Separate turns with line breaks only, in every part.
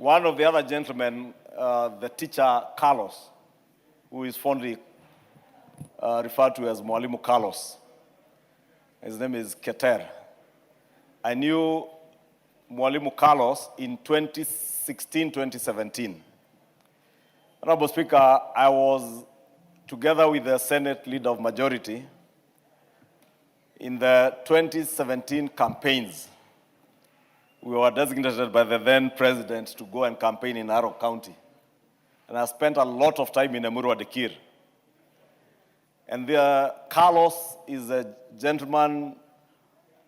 One of the other gentlemen, the teacher Carlos, who is fondly referred to as Mwalimu Carlos, his name is Keter. I knew Mwalimu Carlos in 2016, 2017. Honorable Speaker, I was together with the Senate Leader of Majority in the 2017 campaigns. We were designated by the then president to go and campaign in Narok County. And I spent a lot of time in Emurua Dikir. And Carlos is a gentleman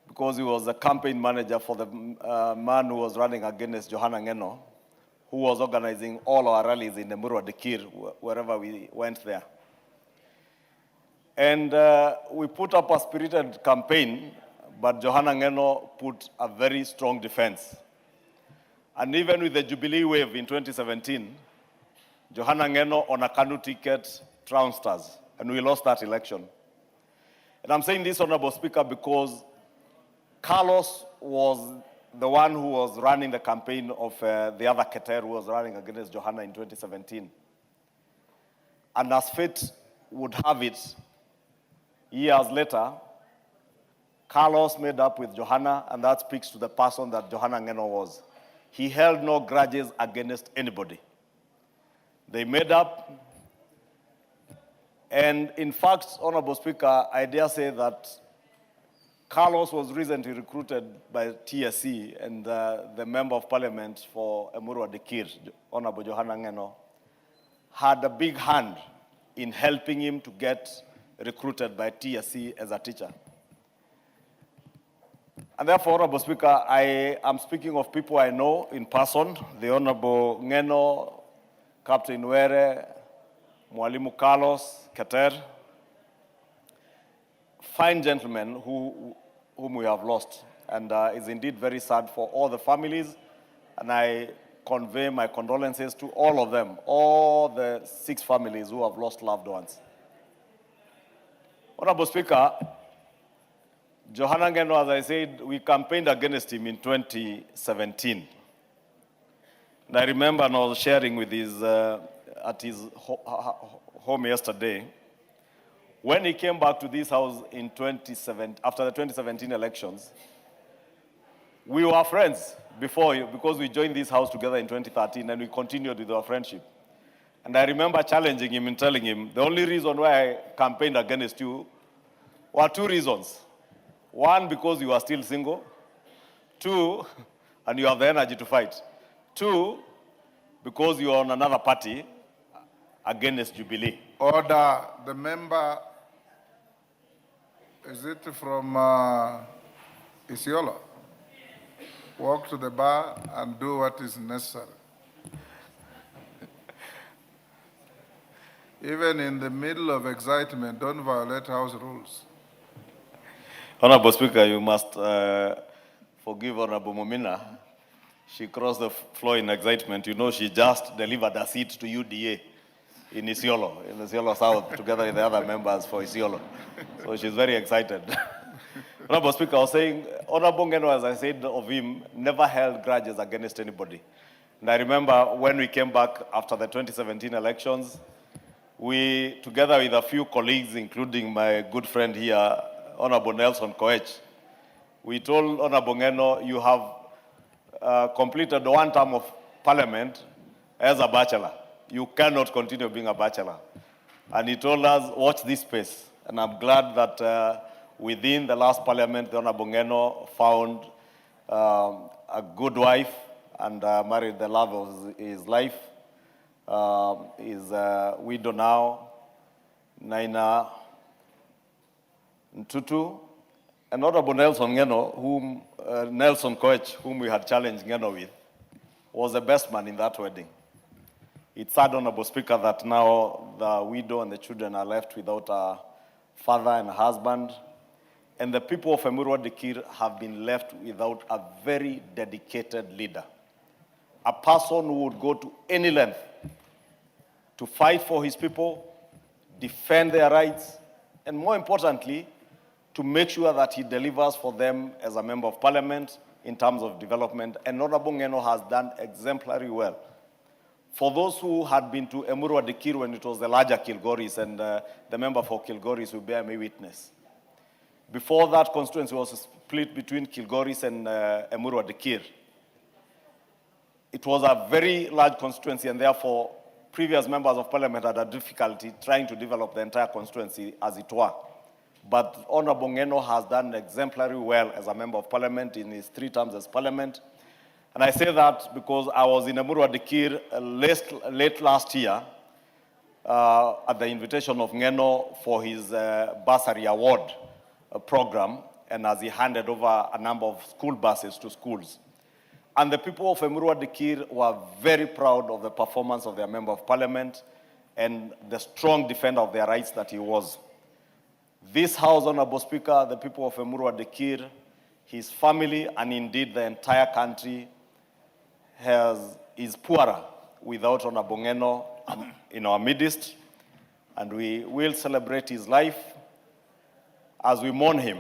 because he was the campaign manager for the man who was running against Johanna Ngeno, who was organizing all our rallies in Emurua Dikir, wherever we went there. And we put up a spirited campaign, but Johanna Ngeno put a very strong defense. And even with the Jubilee wave in 2017, Johanna Ngeno on a Kanu ticket trounced us, and we lost that election. And I'm saying this, Honorable Speaker, because Carlos was the one who was running the campaign of the other Keter who was running against Johanna in 2017. And as fate would have it, years later, Carlos made up with Johanna, and that speaks to the person that Johanna Ngeno was. He held no grudges against anybody. They made up, and in fact, Honorable Speaker, I dare say that Carlos was recently recruited by TSC, and the Member of Parliament for Emurua Dikir, Honorable Johanna Ngeno, had a big hand in helping him to get recruited by TSC as a teacher. And therefore, Honorable Speaker, I am speaking of people I know in person, the Honorable Ngeno, Captain Were, Mwalimu Carlos, Keter, fine gentlemen whom we have lost. And it's indeed very sad for all the families. And I convey my condolences to all of them, all the 6 families who have lost loved ones. Honorable Speaker, Johanna Ngeno, as I said, we campaigned against him in 2017. And I remember, and I was sharing with at his home yesterday, when he came back to this house in after the 2017 elections, we were friends because we joined this house together in 2013 and we continued with our friendship. And I remember challenging him and telling him, the only reason why I campaigned against you were 2 reasons. 1, because you are still single. 2, and you have the energy to fight. 2, because you are on another party against Jubilee.
Order. The member, is it from Isiolo? Walk to the bar and do what is necessary. Even in the middle of excitement, don't violate house rules.
Honorable Speaker, you must forgive Honorable Momina. She crossed the floor in excitement. You know, she just delivered a seat to UDA in Isiolo South, together with the other members for Isiolo. So she's very excited. Honorable Speaker, I was saying, Honorable Ngeno, as I said of him, never held grudges against anybody. And I remember when we came back after the 2017 elections, we, together with a few colleagues, including my good friend here, Honorable Nelson Koech, we told Honorable Ngeno, you have completed 1 term of parliament as a bachelor. You cannot continue being a bachelor. And he told us, watch this space. And I'm glad that within the last parliament, the Honorable Ngeno found a good wife and married the love of his life. Is a widow now, Naina Ntutu, and Honorable Nelson Ngeno, Nelson Koech, whom we had challenged Ngeno with, was the best man in that wedding. It's sad, Honorable Speaker, that now the widow and the children are left without a father and a husband, and the people of Emurua Dikir have been left without a very dedicated leader, a person who would go to any length to fight for his people, defend their rights, and more importantly, to make sure that he delivers for them as a member of parliament in terms of development, and Honorable Ngeno has done exemplary well. For those who had been to Emurua Dikir when it was the larger Kilgoris, and the member for Kilgoris will bear me witness. Before that constituency was split between Kilgoris and Emurua Dikir. It was a very large constituency, and therefore previous members of parliament had a difficulty trying to develop the entire constituency as it were. But Honorable Ngeno has done exemplary well as a member of parliament in his 3 terms as parliament. And I say that because I was in Emurua Dikir late last year at the invitation of Ngeno for his bursary award program, and as he handed over a number of school buses to schools. And the people of Emurua Dikir were very proud of the performance of their member of parliament and the strong defender of their rights that he was. This House, Honorable Speaker, the people of Emurua Dikir, his family, and indeed the entire country is poorer without Honorable Ngeno in our midst, and we will celebrate his life as we mourn him.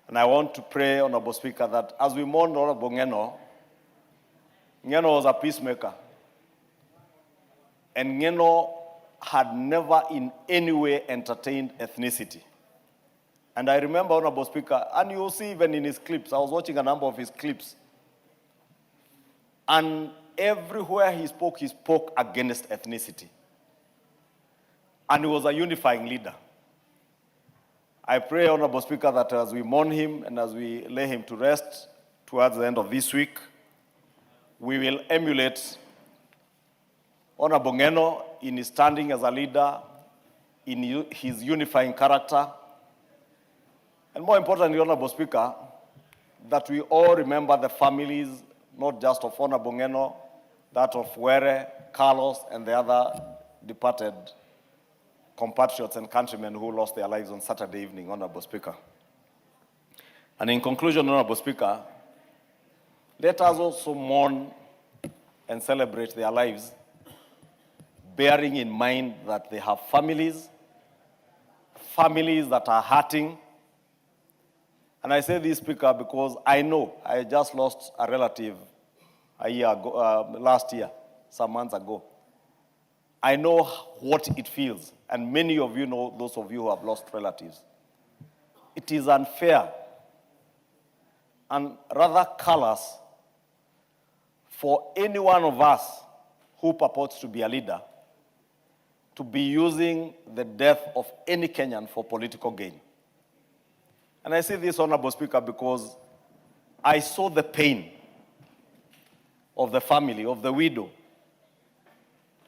And I want to pray, Honorable Speaker, that as we mourn Honorable Ngeno, Ngeno was a peacemaker. And Ngeno had never in any way entertained ethnicity. And I remember, Honorable Speaker, and you'll see even in his clips, I was watching a number of his clips, and everywhere he spoke against ethnicity. And he was a unifying leader. I pray, Honorable Speaker, that as we mourn him and as we lay him to rest towards the end of this week, we will emulate Honorable Ngeno in his standing as a leader, in his unifying character, and more importantly, Honorable Speaker, that we all remember the families, not just of Honorable Ngeno, that of Were, Carlos, and the other departed compatriots and countrymen who lost their lives on Saturday evening, Honorable Speaker. And in conclusion, Honorable Speaker, let us also mourn and celebrate their lives, bearing in mind that they have families that are hurting. And I say this, Speaker, because I know I just lost a relative a year ago, last year, some months ago. I know what it feels, and many of you know, those of you who have lost relatives. It is unfair and rather callous for any one of us who purports to be a leader to be using the death of any Kenyan for political gain. And I say this, Honorable Speaker, because I saw the pain of the family, of the widow,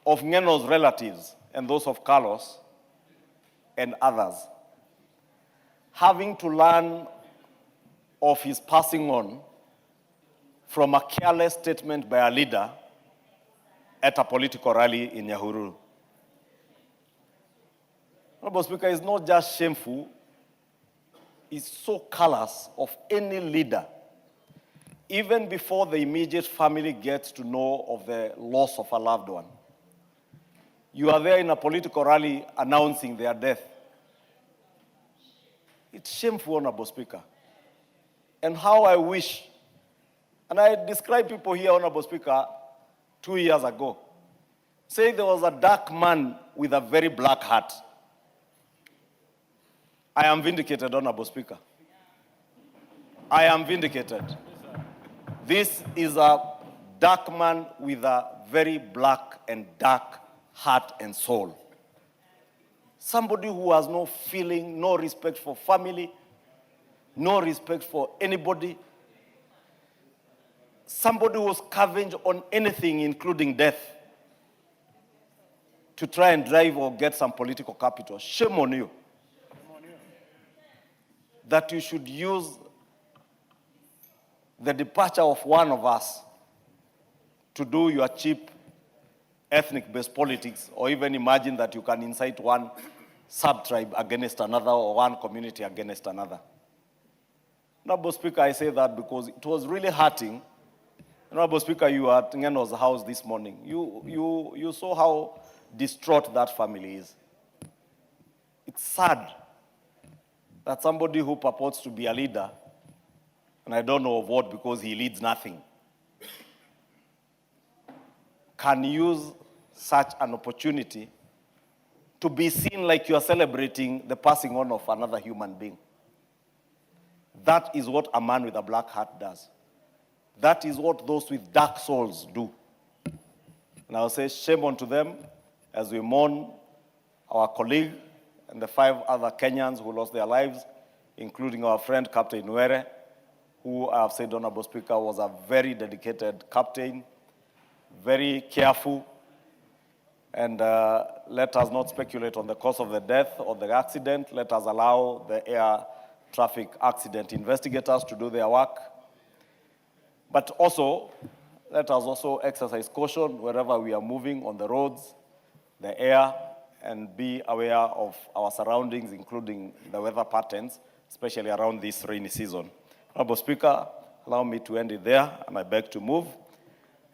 of Ngeno's relatives, and those of Carlos and others, having to learn of his passing on from a careless statement by a leader at a political rally in Nyahururu. Honorable Speaker, it's not just shameful, it's so callous of any leader, even before the immediate family gets to know of the loss of a loved one. You are there in a political rally announcing their death. It's shameful, Honorable Speaker. And how I wish, and I described people here, Honorable Speaker, 2 years ago, say there was a dark man with a very black heart. I am vindicated, Honorable Speaker. I am vindicated. This is a dark man with a very black and dark heart and soul. Somebody who has no feeling, no respect for family, no respect for anybody. Somebody who scavenged on anything, including death, to try and drive or get some political capital. Shame on you. That you should use the departure of one of us to do your cheap ethnic-based politics, or even imagine that you can incite one sub-tribe against another or one community against another. Honorable Speaker, I say that because it was really hurting. Honorable Speaker, you were at Ngeno's house this morning. You saw how distraught that family is. It's sad that somebody who purports to be a leader and I don't know of what because he leads nothing, can use such an opportunity to be seen like you are celebrating the passing on of another human being. That is what a man with a black heart does. That is what those with dark souls do. And I'll say shame unto them as we mourn our colleague and the 5 other Kenyans who lost their lives, including our friend Captain Nwere, who I have said, Honorable Speaker, was a very dedicated captain, very careful, and let us not speculate on the cause of the death or the accident. Let us allow the air traffic accident investigators to do their work. But also, let us also exercise caution wherever we are moving on the roads, the air, and be aware of our surroundings, including the weather patterns, especially around this rainy season. Honorable Speaker, allow me to end it there, and I beg to move.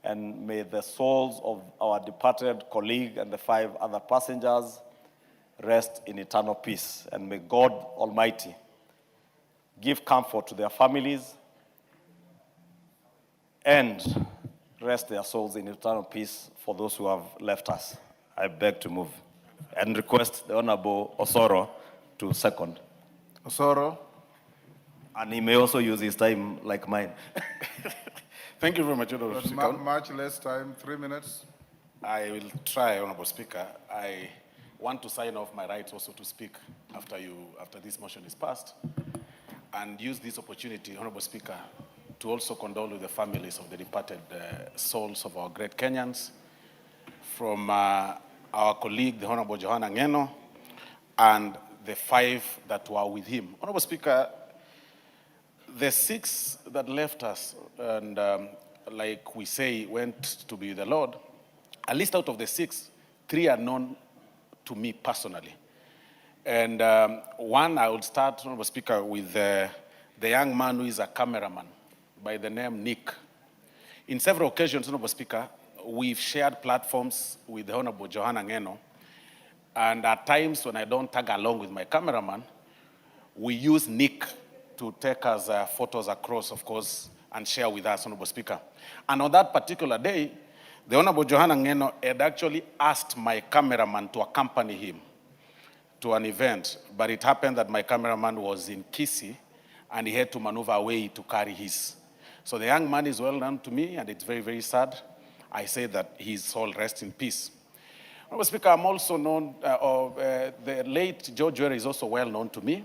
And may the souls of our departed colleague and the 5 other passengers rest in eternal peace. And may God Almighty give comfort to their families and rest their souls in eternal peace for those who have left us. I beg to move and request the Honorable Osoro to second.
Osoro.
And he may also use his time like mine.
Thank you very much, Honorable
But
Speaker.
much less time, 3 minutes.
I will try, Honorable Speaker. I want to sign off my rights also to speak after this motion is passed, and use this opportunity, Honorable Speaker, to also condole with the families of the departed souls of our great Kenyans, from our colleague, the Honorable Johanna Ngeno, and the 5 that were with him. Honorable Speaker, the 6 that left us, and like we say, went to be with the Lord, at least out of the 6, 3 are known to me personally. And one, I would start, Honorable Speaker, with the young man who is a cameraman by the name Nick. In several occasions, Honorable Speaker, we've shared platforms with the Honorable Johanna Ngeno, and at times when I don't tag along with my cameraman, we use Nick to take us photos across, of course, and share with us, Honorable Speaker. And on that particular day, the Honorable Johanna Ngeno had actually asked my cameraman to accompany him to an event, but it happened that my cameraman was in Kisii, and he had to maneuver away to carry his. So the young man is well known to me, and it's very, very sad. I say that his soul rests in peace. Honorable Speaker, I'm also known, the late George Were is also well known to me.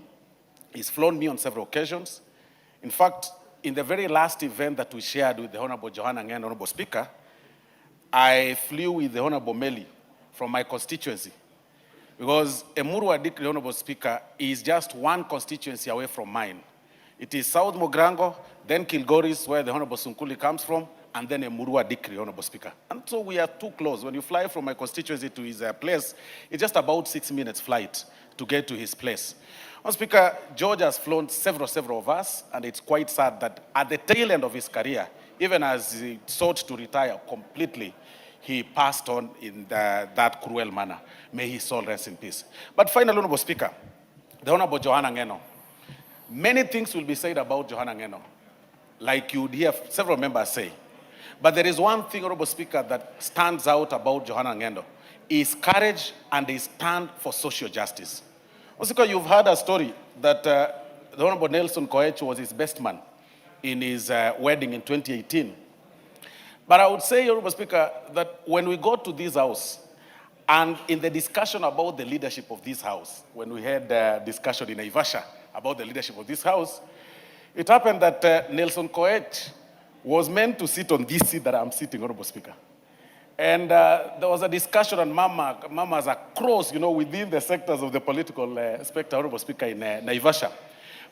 He's flown me on several occasions. In fact, in the very last event that we shared with the Honorable Johanna Ngeno, Honorable Speaker, I flew with the Honorable Meli from my constituency, because Emurua Dikri, Honorable Speaker, is just one constituency away from mine. It is South Mogrango, then Kilgoris, where the Honorable Sunkuli comes from, and then Emurua Dikri, Honorable Speaker. And so we are too close. When you fly from my constituency to his place, it's just about 6 minutes flight to get to his place. Honorable Speaker, George has flown several of us, and it's quite sad that at the tail end of his career, even as he sought to retire completely, he passed on in that cruel manner. May his soul rest in peace. But finally, Honorable Speaker, the Honorable Johanna Ngeno. Many things will be said about Johanna Ngeno, like you would hear several members say. But there is one thing, Honorable Speaker, that stands out about Johanna Ngeno, is courage and his stand for social justice. Honorable Speaker, you've heard a story that the Honorable Nelson Koech was his best man in his wedding in 2018. But I would say, Honorable Speaker, that when we go to this house, and in the discussion about the leadership of this house, when we had a discussion in Naivasha about the leadership of this house, it happened that Nelson Koech was meant to sit on this seat that I'm sitting, Honorable Speaker. And there was a discussion on mamas across, within the sectors of the political spectrum, Honorable Speaker, in Naivasha.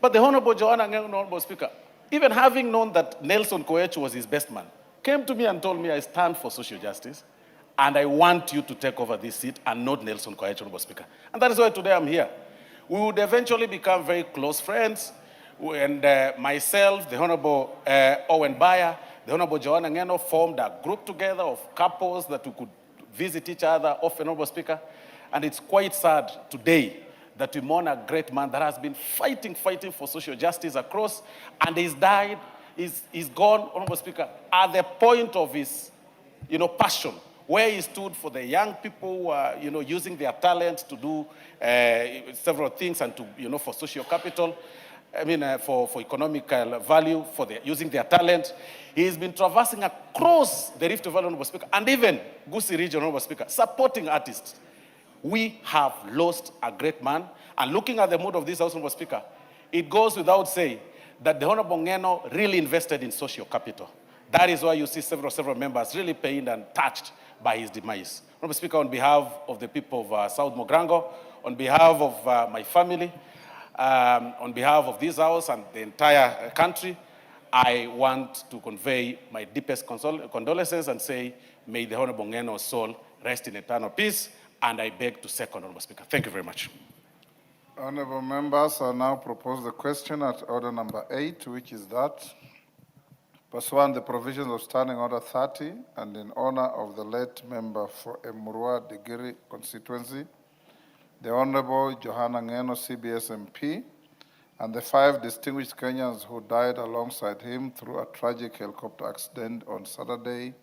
But the Honorable Johanna Ngeno, Honorable Speaker, even having known that Nelson Koech was his best man, came to me and told me, I stand for social justice, and I want you to take over this seat and not Nelson Koech, Honorable Speaker. And that is why today I'm here. We would eventually become very close friends, and myself, the Honorable Owen Bayer, the Honorable Johanna Ngeno formed a group together of couples that we could visit each other often, Honorable Speaker. And it's quite sad today that we mourn a great man that has been fighting for social justice across, and he's died, he's gone, Honorable Speaker, at the point of his, passion, where he stood for the young people who are, using their talent to do several things and to, for social capital. For economical value, using their talent. He's been traversing across the Rift Valley, Honorable Speaker, and even Gusii region, Honorable Speaker, supporting artists. We have lost a great man, and looking at the mood of this House, Honorable Speaker, it goes without saying that the Honorable Ngeno really invested in social capital. That is why you see several members really pained and touched by his demise. Honorable Speaker, on behalf of the people of South Mogrango, on behalf of my family, on behalf of this House and the entire country, I want to convey my deepest condolences and say, may the Honorable Ngeno's soul rest in eternal peace, and I beg to second, Honorable Speaker. Thank you very much.
Honorable members, I now propose the question at order number 8, which is that, pursuant the provisions of Standing Order 30, and in honor of the late member for Emurua Digiri constituency, the Honorable Johanna Ngeno, CBS MP, and the 5 distinguished Kenyans who died alongside him through a tragic helicopter accident on Saturday,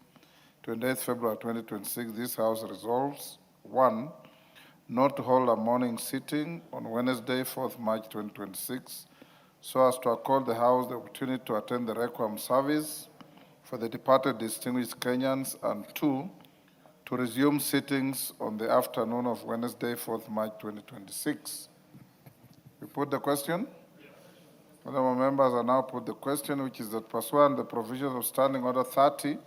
28 February 2026, this House resolves, 1, not to hold a morning sitting on Wednesday, 4th March 2026, so as to accord the House the opportunity to attend the Requiem service for the departed distinguished Kenyans, and 2, to resume sittings on the afternoon of Wednesday, 4th March 2026. We put the question? Yes. Honorable members, I now put the question, which is that pursuant the provisions of Standing Order 30,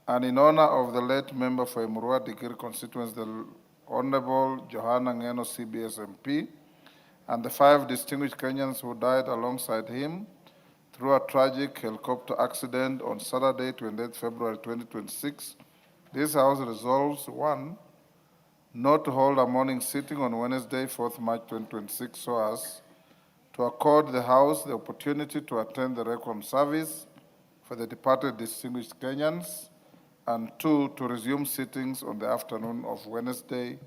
and in honor of the late member for Emurua Digiri constituency, the Honorable Johanna Ngeno, CBS MP, and the 5 distinguished Kenyans who died alongside him through a tragic helicopter accident on Saturday, 28 February 2026, this House resolves, 1, not to hold a morning sitting on Wednesday, 4th March 2026, so as to accord the House the opportunity to attend the Requiem service for the departed distinguished Kenyans, and 2, to resume sittings on the afternoon of Wednesday,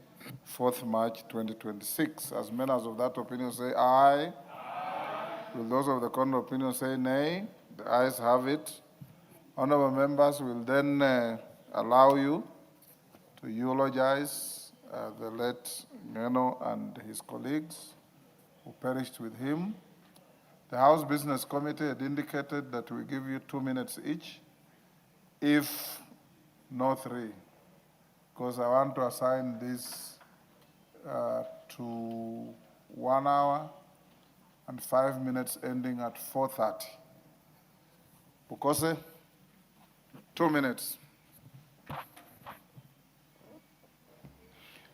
4th March 2026. As many as of that opinion say aye. Aye. Will those of the contrary opinion say nay? The ayes have it. Honorable members will then allow you to eulogize the late Ngeno and his colleagues who perished with him. The House Business Committee had indicated that we give you 2 minutes each, if no 3, because I want to assign this to 1 hour and 5 minutes ending at 4:30. Bukose, 2 minutes.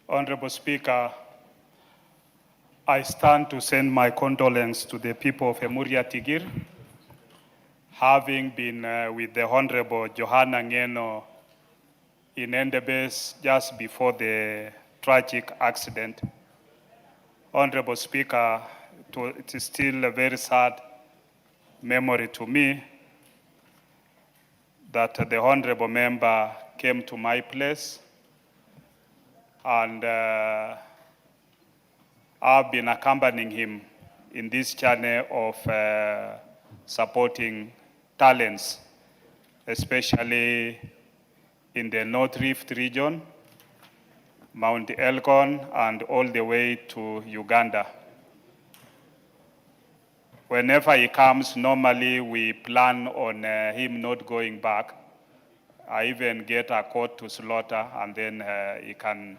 Honorable Speaker, I stand to send my condolences to the people of Emurua Digiri, having been with the Honorable Johanna Ngeno in Endebess just before the tragic accident. Honorable Speaker, it is still a very sad memory to me that the Honorable member came to my place, and I've been accompanying him in this journey of supporting talents, especially in the North Rift region, Mount Elgon, and all the way to Uganda. Whenever he comes, normally we plan on him not going back. I even get a court to slaughter, and then he can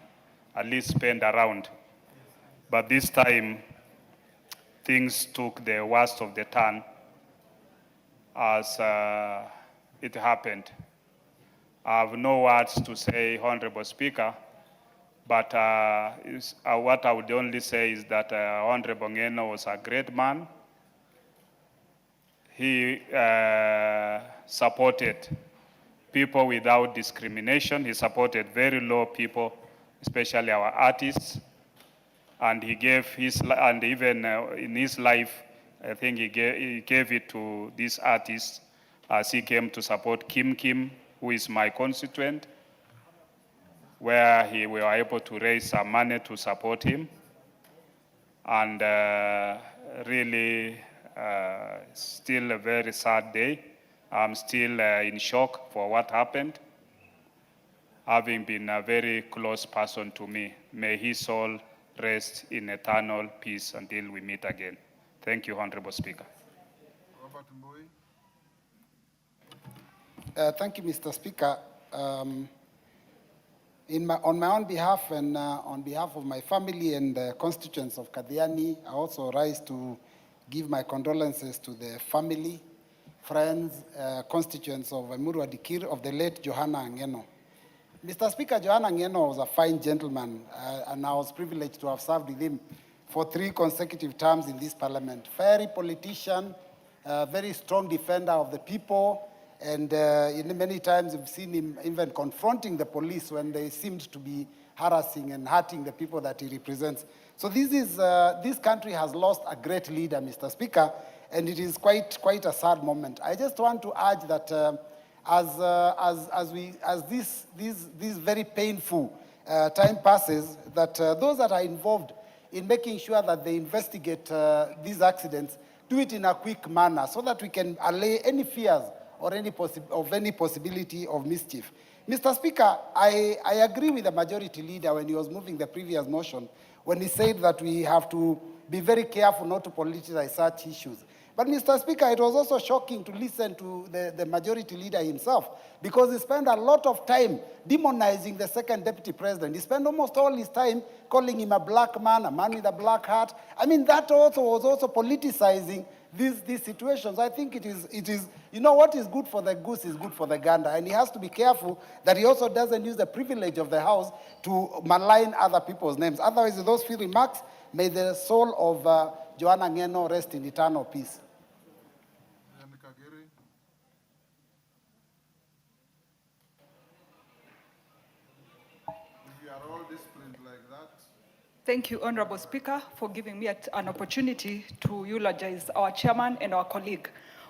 at least spend around. But this time, things took the worst of the turn as it happened. I have no words to say, Honorable Speaker, but what I would only say is that Honorable Ngeno was a great man. He supported people without discrimination. He supported very low people, especially our artists. And he gave his, and even in his life, I think he gave it to these artists as he came to support Kim, who is my constituent, where we were able to raise some money to support him. and really still a very sad day. I'm still in shock for what happened, having been a very close person to me. May his soul rest in eternal peace until we meet again. Thank you, Honorable Speaker.
Robert Mbui.
Thank you, Mr. Speaker. On my own behalf and on behalf of my family and the constituents of Kathiani, I also rise to give my condolences to the family, friends, constituents of Emurua Dikir of the late Johanna Ngeno. Mr. Speaker, Johanna Ngeno was a fine gentleman, and I was privileged to have served with him for 3 consecutive terms in this parliament. Fiery politician, very strong defender of the people, and many times we've seen him even confronting the police when they seemed to be harassing and hurting the people that he represents. So this country has lost a great leader, Mr. Speaker, and it is quite a sad moment. I just want to urge that as this very painful time passes, that those that are involved in making sure that they investigate these accidents do it in a quick manner so that we can allay any fears or any possibility of mischief. Mr. Speaker, I agree with the majority leader when he was moving the previous motion, when he said that we have to be very careful not to politicize such issues. But Mr. Speaker, it was also shocking to listen to the majority leader himself, because he spent a lot of time demonizing the second deputy president. He spent almost all his time calling him a black man, a man with a black hat. I mean, that also was also politicizing these situations. I think it is, what is good for the goose is good for the gander, and he has to be careful that he also doesn't use the privilege of the House to malign other people's names. Otherwise, with those few remarks, may the soul of Johanna Ngeno rest in eternal peace.
Thank you, Honorable Speaker, for giving me an opportunity to eulogize our chairman and our colleague.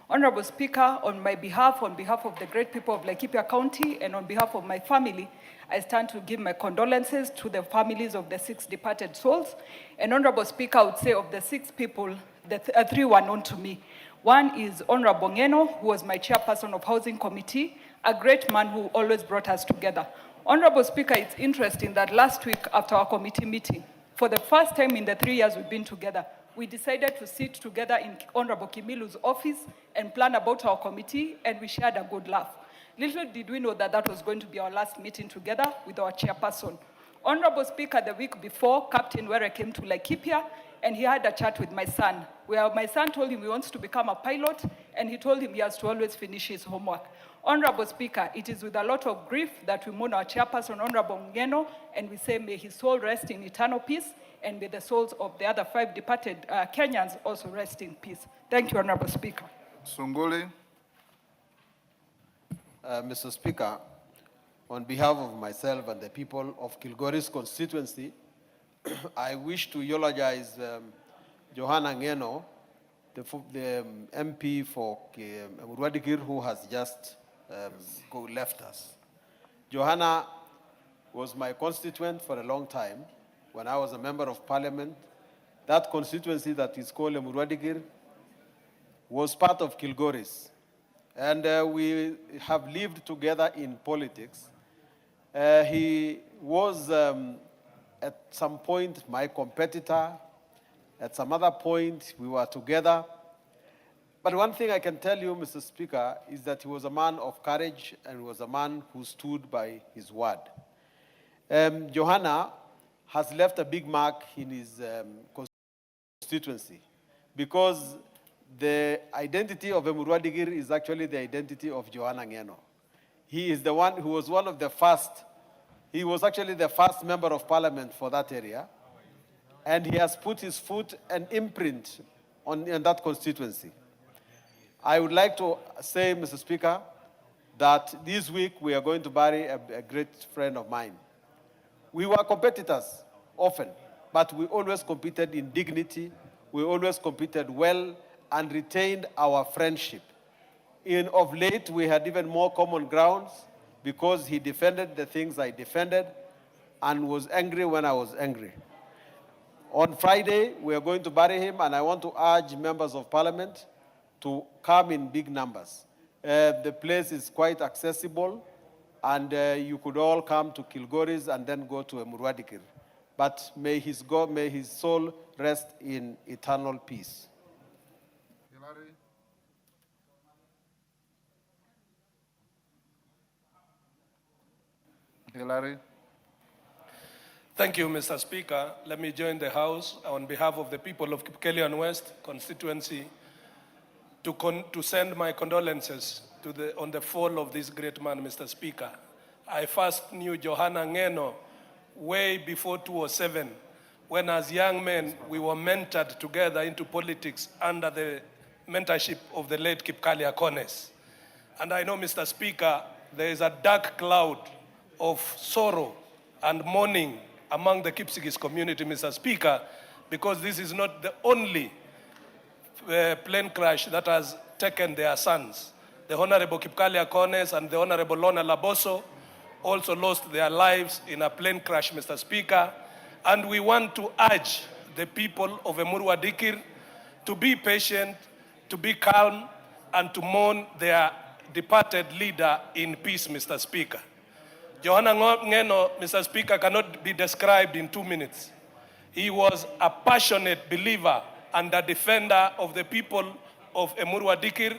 Honorable Speaker, on behalf of the great people of Laikipia County and on behalf of my family, I stand to give my condolences to the families of the 6 departed souls. And Honorable Speaker, I would say of the 6 people, the 3 were known to me. One is Honorable Ngeno, who was my chairperson of Housing Committee, a great man who always brought us together. Honorable Speaker, it's interesting that last week after our committee meeting, for the first time in the 3 years we've been together, we decided to sit together in Honorable Kimilu's office and plan about our committee, and we shared a good laugh. Little did we know that that was going to be our last meeting together with our chairperson. Honorable Speaker, the week before, Captain Were came to Laikipia, and he had a chat with my son, where my son told him he wants to become a pilot, and he told him he has to always finish his homework. Honorable Speaker, it is with a lot of grief that we mourn our chairperson, Honorable Ngeno, and we say may his soul rest in eternal peace, and may the souls of the other 5 departed Kenyans also rest in peace. Thank you, Honorable Speaker.
Sunguli.
Mr. Speaker, on behalf of myself and the people of Kilgoris constituency, I wish to eulogize Johanna Ngeno, the MP for Emurua Dikir, who has just left us. Johanna was my constituent for a long time when I was a member of parliament. That constituency that is called Emurua Dikir was part of Kilgoris. And we have lived together in politics. He was at some point my competitor. At some other point, we were together. But one thing I can tell you, Mr. Speaker, is that he was a man of courage and was a man who stood by his word. Johanna has left a big mark in his constituency because the identity of Emurua Dikir is actually the identity of Johanna Ngeno. He is the one who was one of the first. He was actually the first member of parliament for that area. And he has put his foot and imprint in that constituency. I would like to say, Mr. Speaker, that this week we are going to bury a great friend of mine. We were competitors often, but we always competed in dignity. We always competed well and retained our friendship. Of late, we had even more common grounds because he defended the things I defended and was angry when I was angry. On Friday, we are going to bury him, and I want to urge members of parliament to come in big numbers. The place is quite accessible, and you could all come to Kilgoris and then go to Murwadikir. But may his soul rest in eternal peace.
Hillary? Hillary?
Thank you, Mr. Speaker. Let me join the House on behalf of the people of Kipkelian West constituency to send my condolences on the fall of this great man, Mr. Speaker. I first knew Johanna Ngeno way before 2007, when as young men we were mentored together into politics under the mentorship of the late Gachagua'S. And I know, Mr. Speaker, there is a dark cloud of sorrow and mourning among the Kipsigis community, Mr. Speaker, because this is not the only plane crash that has taken their sons. The Honorable Gachagua'S and the Honorable Lona Laboso also lost their lives in a plane crash, Mr. Speaker. And we want to urge the people of Emurua Dikir to be patient, to be calm, and to mourn their departed leader in peace, Mr. Speaker. Johanna Ngeno, Mr. Speaker, cannot be described in 2 minutes. He was a passionate believer and a defender of the people of Emurua Dikir,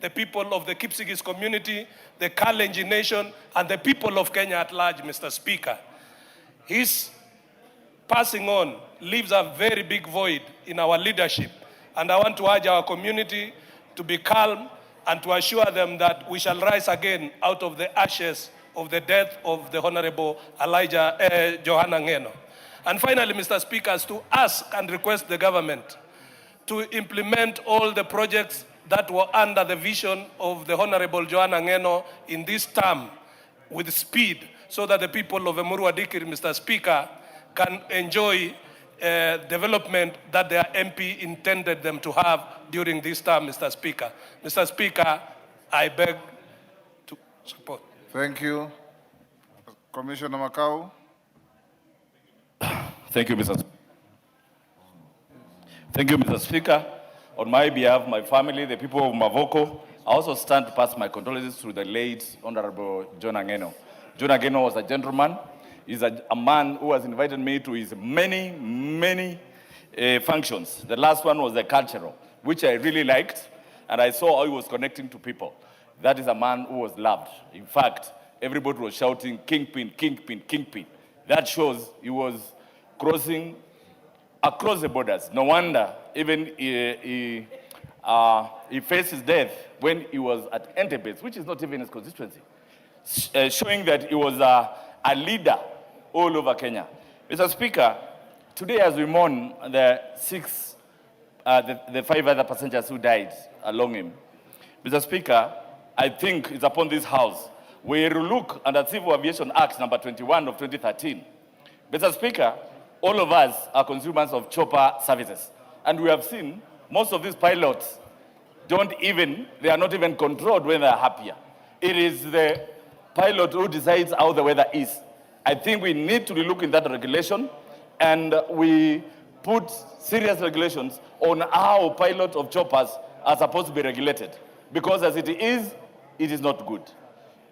the people of the Kipsigis community, the Kalenjin nation, and the people of Kenya at large, Mr. Speaker. His passing on leaves a very big void in our leadership. And I want to urge our community to be calm and to assure them that we shall rise again out of the ashes of the death of the Honorable Johanna Ngeno. And finally, Mr. Speaker, is to ask and request the government to implement all the projects that were under the vision of the Honorable Johanna Ngeno in this term with speed, so that the people of Emurua Dikir, Mr. Speaker, can enjoy development that their MP intended them to have during this term, Mr. Speaker. Mr. Speaker, I beg to support.
Thank you. Commissioner Makau?
Thank you, Mr. Thank you, Mr. Speaker. On my behalf, my family, the people of Mavoko, I also stand to pass my condolences to the late Honorable John Ngeno. John Ngeno was a gentleman. He's a man who has invited me to his many functions. The last one was the cultural, which I really liked, and I saw how he was connecting to people. That is a man who was loved. In fact, everybody was shouting, Kingpin, Kingpin, Kingpin. That shows he was crossing across the borders. No wonder even he faced his death when he was at Entebbe, which is not even his constituency, showing that he was a leader all over Kenya. Mr. Speaker, today as we mourn the 5 other passengers who died along him, Mr. Speaker, I think it's upon this House we relook under Civil Aviation Act number 21 of 2013. Mr. Speaker, all of us are consumers of chopper services. And we have seen most of these pilots they are not even controlled when they're happier. It is the pilot who decides how the weather is. I think we need to relook in that regulation, and we put serious regulations on how pilots of choppers are supposed to be regulated. Because as it is not good.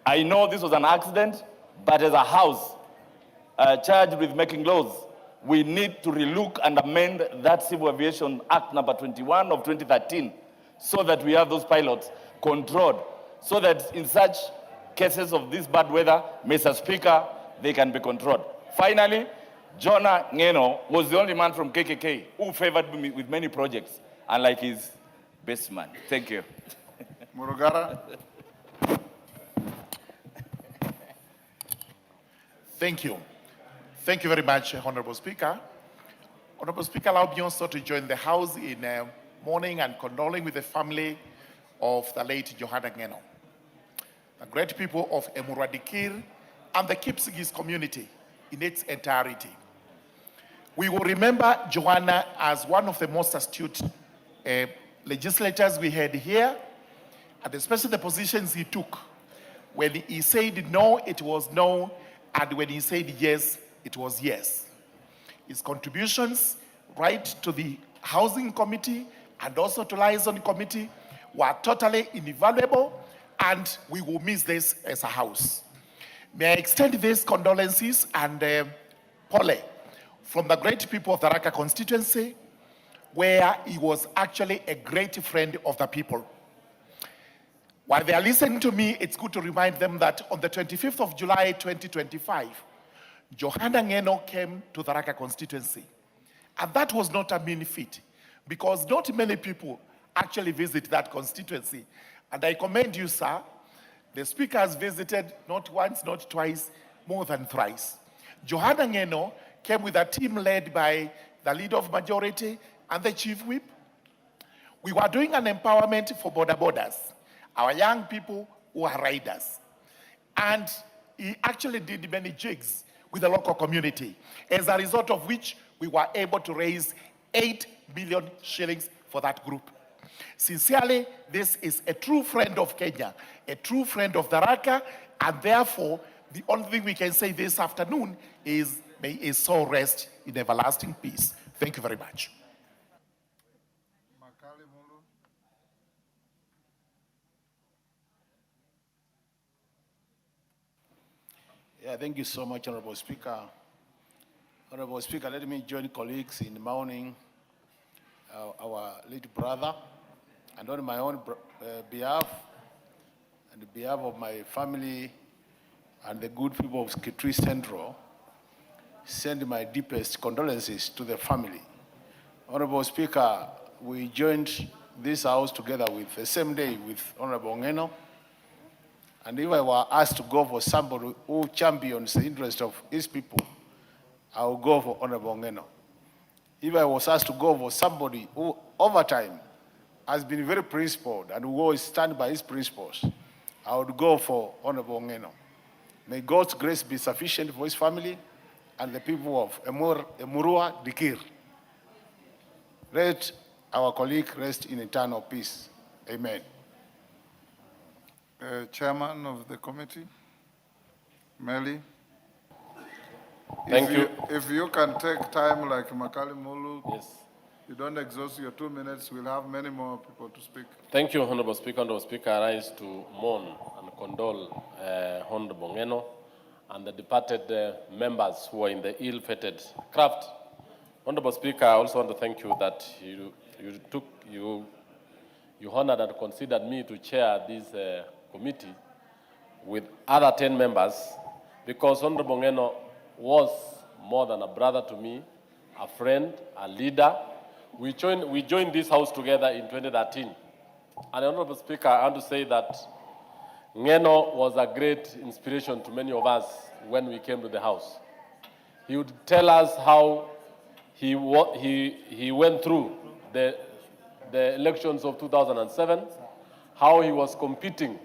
I know this was an accident, but as a House charged with making laws, we need to relook and amend that Civil Aviation Act number 21 of 2013 so that we have those pilots controlled, so that in such cases of this bad weather, Mr. Speaker, they can be controlled. Finally, Johanna Ngeno was the only man from KKK who favored me with many projects, unlike his best man. Thank you.
Murugara?
Thank you. Thank you very much, Honorable Speaker. Honorable Speaker, allow me also to join the House in mourning and condoling with the family of the late Johanna Ngeno. The great people of Emurua Dikir and the Kipsigis community in its entirety. We will remember Johanna as one of the most astute legislators we had here, and especially the positions he took. When he said no, it was no, and when he said yes, it was yes. His contributions right to the Housing Committee and also to Liaison Committee were totally invaluable, and we will miss this as a house. May I extend these condolences and pole from the great people of the Raka constituency, where he was actually a great friend of the people. While they are listening to me, it's good to remind them that on the 25th of July 2025, Johanna Ngeno came to the Raka constituency. And that was not a mean feat, because not many people actually visit that constituency. And I commend you, sir. The speaker has visited not once, not twice, more than thrice. Johanna Ngeno came with a team led by the leader of majority and the chief whip. We were doing an empowerment for border borders, our young people who are riders. And he actually did many jigs with the local community, as a result of which we were able to raise 8 billion shillings for that group. Sincerely, this is a true friend of Kenya, a true friend of the Raka, and therefore, the only thing we can say this afternoon is, may his soul rest in everlasting peace. Thank you very much.
Yeah, thank you so much, Honorable Speaker. Honorable Speaker, let me join colleagues in mourning our late brother, and on my own behalf and the behalf of my family and the good people of Kitui Central, send my deepest condolences to the family. Honorable Speaker, we joined this house together with the same day with Honorable Ngeno, and if I were asked to go for somebody who champions the interest of his people, I will go for Honorable Ngeno. If I was asked to go for somebody who, over time, has been very principled and who always stand by his principles, I would go for Honorable Ngeno. May God's grace be sufficient for his family and the people of Emurua Dikir. Let our colleague rest in eternal peace. Amen.
Chairman of the committee, Meli.
Thank you.
If you can take time like Makali Mulu,
Yes.
you don't exhaust your 2 minutes, we'll have many more people to speak.
Thank you, Honorable Speaker. Honorable Speaker, I rise to mourn and condole Honorable Ngeno and the departed members who are in the ill-fated craft. Honorable Speaker, I also want to thank you that you honored and considered me to chair this committee with other 10 members, because Honorable Ngeno was more than a brother to me, a friend, a leader. We joined this house together in 2013. And Honorable Speaker, I want to say that Ngeno was a great inspiration to many of us when we came to the house. He would tell us how he went through the elections of 2007, how he was competing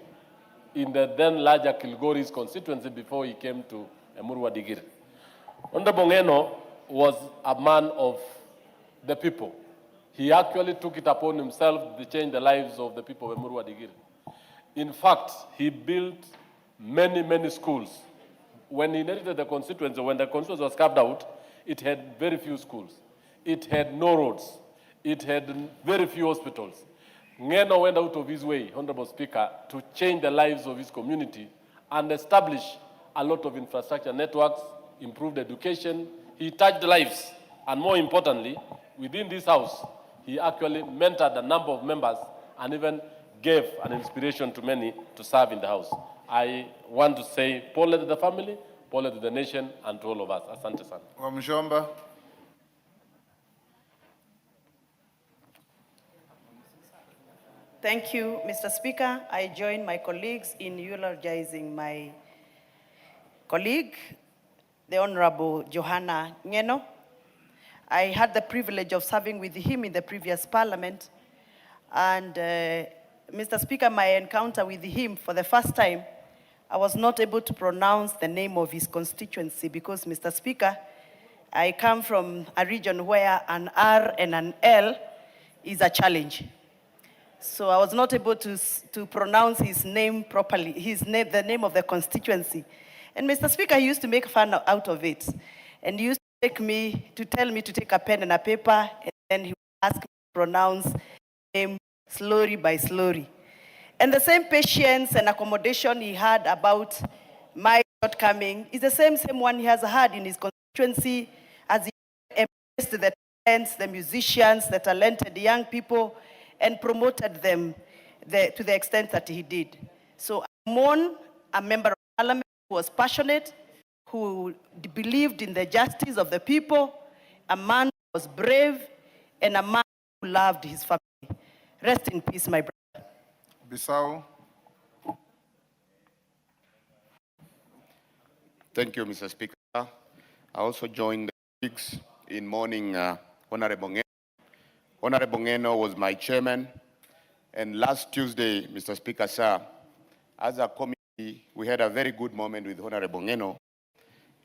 in the then larger Kilgoris constituency before he came to Emurua Dikir. Honorable Ngeno was a man of the people. He actually took it upon himself to change the lives of the people of Emurua Dikir. In fact, he built many, many schools. When he inherited the constituency, when the constituency was carved out, it had very few schools. It had no roads. It had very few hospitals. Ngeno went out of his way, Honorable Speaker, to change the lives of his community and establish a lot of infrastructure networks, improved education. He touched lives. And more importantly, within this house, he actually mentored a number of members and even gave an inspiration to many to serve in the house. I want to say, Paul to the family, Paul to the nation, and to all of us. Asante sana.
Wamshomba.
Thank you, Mr. Speaker. I join my colleagues in eulogizing my colleague, the Honorable Johanna Ngeno. I had the privilege of serving with him in the previous parliament. And Mr. Speaker, my encounter with him for the first time, I was not able to pronounce the name of his constituency because, Mr. Speaker, I come from a region where an R and an L is a challenge. So I was not able to pronounce his name properly, the name of the constituency. And Mr. Speaker, he used to make fun out of it. And he used to tell me to take a pen and a paper, and then he would ask me to pronounce name slowly by slowly. And the same patience and accommodation he had about my shortcoming is the same one he has had in his constituency as he embraced the talents, the musicians, the talented young people, and promoted them to the extent that he did. So I mourn a member of parliament who was passionate, who believed in the justice of the people, a man who was brave, and a man who loved his family. Rest in peace, my brother.
Bissau.
Thank you, Mr. Speaker. I also joined the colleagues in mourning Honorable Ngeno. Honorable Ngeno was my chairman, and last Tuesday, Mr. Speaker, sir, as a committee, we had a very good moment with Honorable Ngeno.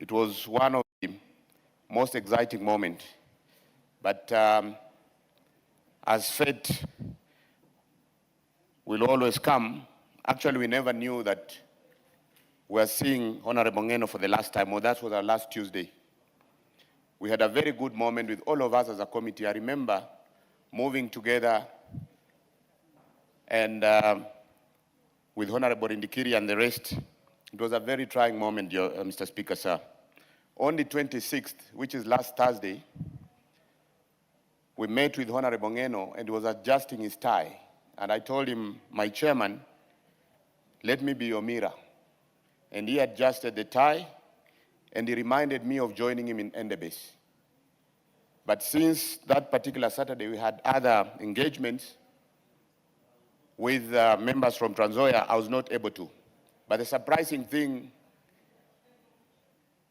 It was one of the most exciting moments. But as fate will always come, actually we never knew that we are seeing Honorable Ngeno for the last time, or that was our last Tuesday. We had a very good moment with all of us as a committee. I remember moving together and with Honorable Indikiri and the rest. It was a very trying moment, Mr. Speaker, sir. On the 26th, which is last Thursday, we met with Honorable Ngeno and he was adjusting his tie. And I told him, my chairman, let me be your mirror. And he adjusted the tie and he reminded me of joining him in Endebess. But since that particular Saturday, we had other engagements with members from Trans Nzoia, I was not able to. But the surprising thing,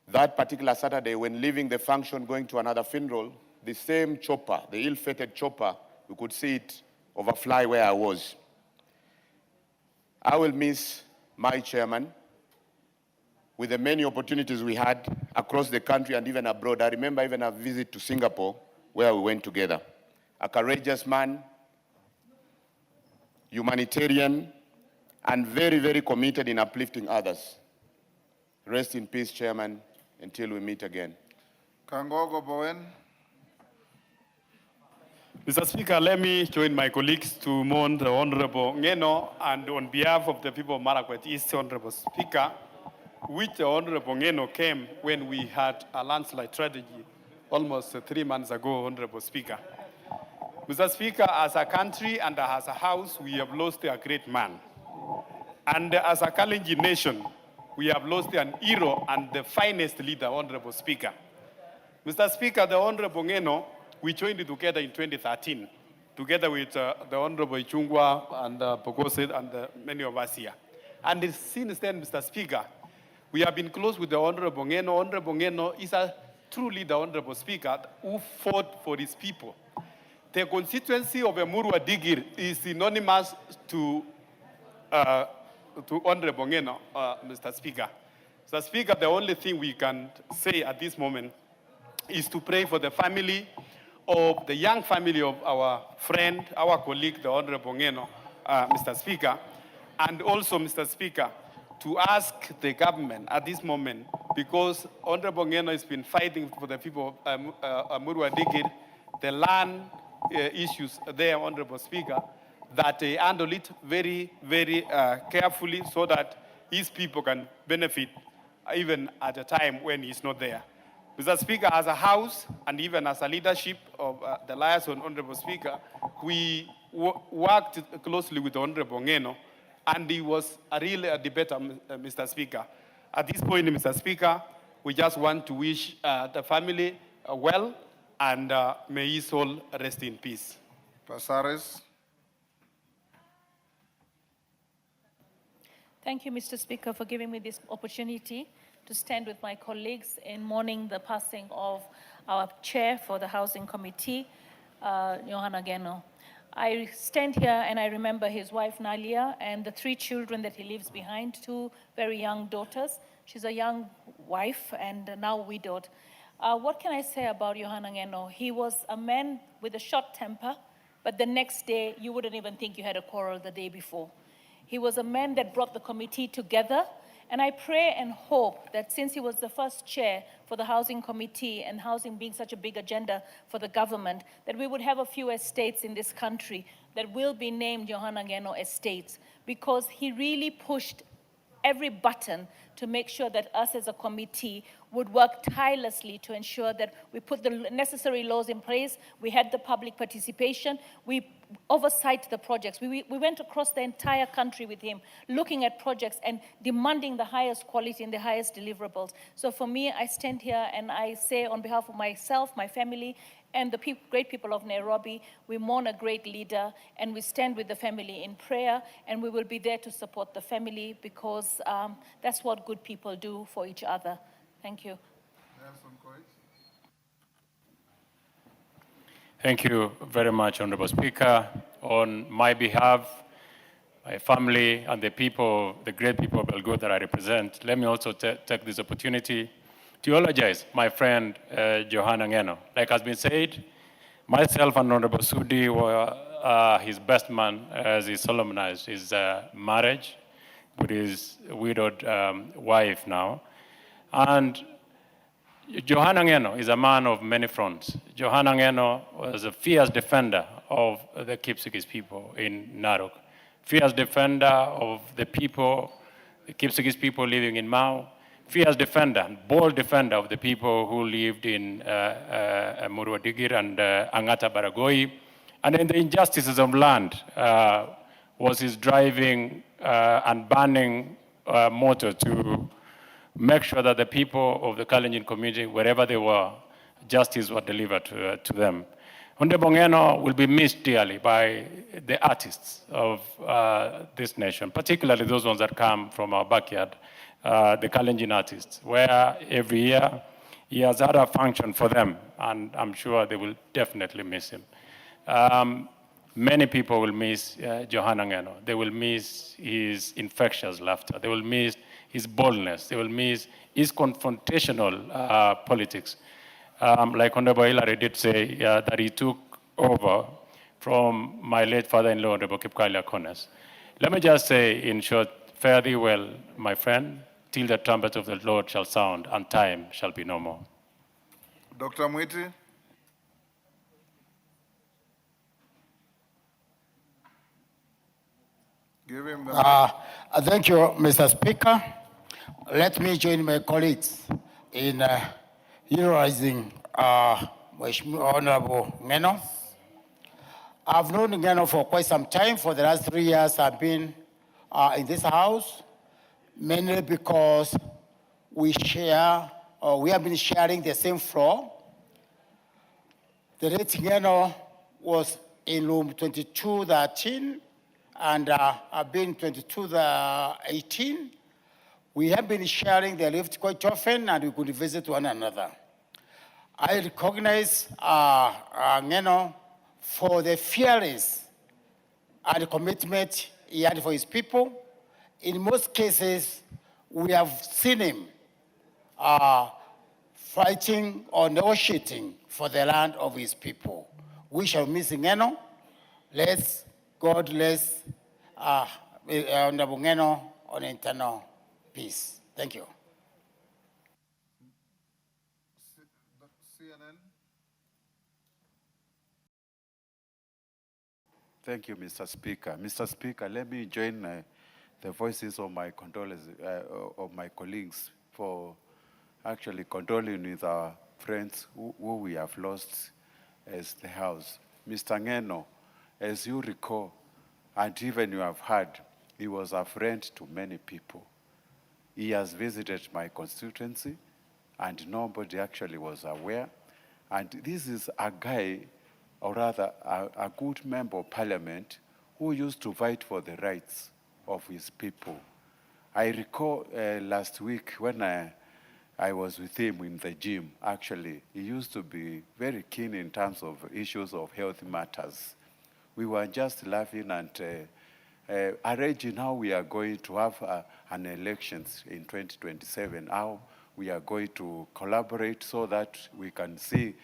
that particular Saturday, when leaving the function, going to another funeral, the same chopper, the ill-fated chopper, we could see it overfly where I was. I will miss my chairman with the many opportunities we had across the country and even abroad. I remember even a visit to Singapore where we went together. A courageous man, humanitarian, and very, very committed in uplifting others. Rest in peace, Chairman, until we meet again.
Kangogo Bowen.
Mr. Speaker, let me join my colleagues to mourn the Honorable Ngeno, and on behalf of the people of Marakwet East, Honorable Speaker, which the Honorable Ngeno came when we had a landslide tragedy almost 3 months ago, Honorable Speaker. Mr. Speaker, as a country and as a house, we have lost a great man. And as a Kalenjin nation, we have lost an hero and the finest leader, Honorable Speaker. Mr. Speaker, the Honorable Ngeno, we joined together in 2013, together with the Honorable Ichungwa and Pogose and many of us here. And since then, Mr. Speaker, we have been close with the Honorable Ngeno. Honorable Ngeno is a true leader, Honorable Speaker, who fought for his people. The constituency of Emurua Digir is synonymous to Honorable Ngeno, Mr. Speaker. Mr. Speaker, the only thing we can say at this moment is to pray for the family of the young family of our friend, our colleague, the Honorable Ngeno, Mr. Speaker, and also, Mr. Speaker, to ask the government at this moment, because Honorable Ngeno has been fighting for the people of Emurua Digir, the land issues there, Honorable Speaker, that they handle it very, very carefully so that his people can benefit even at a time when he's not there. Mr. Speaker, as a house and even as a leadership of the liaison, Honorable Speaker, we worked closely with Honorable Ngeno, and he was a real debater, Mr. Speaker. At this point, Mr. Speaker, we just want to wish the family well, and may his soul rest in peace.
Pasares.
Thank you, Mr. Speaker, for giving me this opportunity to stand with my colleagues in mourning the passing of our chair for the Housing Committee, Johanna Ngeno. I stand here and I remember his wife, Nalia, and the 3 children that he leaves behind, 2 very young daughters. She's a young wife and now widowed. What can I say about Johanna Ngeno? He was a man with a short temper, but the next day, you wouldn't even think you had a quarrel the day before. He was a man that brought the committee together, And I pray and hope that since he was the first chair for the Housing Committee and housing being such a big agenda for the government, that we would have a few estates in this country that will be named Johanna Ngeno estates, because he really pushed every button to make sure that us as a committee would work tirelessly to ensure that we put the necessary laws in place. We had the public participation. We oversight the projects. We went across the entire country with him, looking at projects and demanding the highest quality and the highest deliverables. So for me, I stand here and I say on behalf of myself, my family, and the great people of Nairobi, we mourn a great leader, and we stand with the family in prayer, and we will be there to support the family, because that's what good people do for each other. Thank you.
Thank you very much, Honorable Speaker. On my behalf, my family, and the people, the great people of Belgo that I represent, let me also take this opportunity to eulogize my friend, Johanna Ngeno. Like has been said, myself and Honorable Sudi were his best man as he solemnized his marriage with his widowed wife now. And Johanna Ngeno is a man of many fronts. Johanna Ngeno was a fierce defender of the Kipsigis people in Narok, fierce defender of the people, the Kipsigis people living in Mau, fierce defender, bold defender of the people who lived in Muruadigir and Angata Baragoi. And in the injustices of land was his driving and burning motto to make sure that the people of the Kalenjin community, wherever they were, justice was delivered to them. Honorable Ngeno will be missed dearly by the artists of this nation, particularly those ones that come from our backyard, the Kalenjin artists, where every year he has had a function for them, and I'm sure they will definitely miss him. Many people will miss Johanna Ngeno. They will miss his infectious laughter. They will miss his boldness. They will miss his confrontational politics. Like Honorable Hillary did say, that he took over from my late father-in-law, Honorable Kipkaila Kones. Let me just say, in short, fare thee well, my friend, till the trumpet of the Lord shall sound and time shall be no more.
Dr. Mwiti. Give him the
Thank you, Mr. Speaker. Let me join my colleagues in heroizing Honorable Ngeno. I've known Ngeno for quite some time. For the last 3 years, I've been in this house, mainly because we share, or we have been sharing the same floor. The late Ngeno was in room 2213, and I've been 2218. We have been sharing the lift quite often, and we could visit one another. I recognize Ngeno for the fearless and commitment he had for his people. In most cases, we have seen him fighting or negotiating for the land of his people. We shall miss Ngeno. God bless Honorable Ngeno on internal peace. Thank you.
Thank you, Mr. Speaker. Mr. Speaker, let me join the voices of my condolences, of my colleagues for actually condoling with our friends who we have lost as the House. Mr. Ngeno, as you recall, and even you have heard, he was a friend to many people. He has visited my constituency, and nobody actually was aware. And this is a guy, or rather a good member of parliament, who used to fight for the rights of his people. I recall last week when I was with him in the gym, actually, he used to be very keen in terms of issues of health matters. We were just laughing and arranging how we are going to have an elections in 2027, how we are going to collaborate so that we can see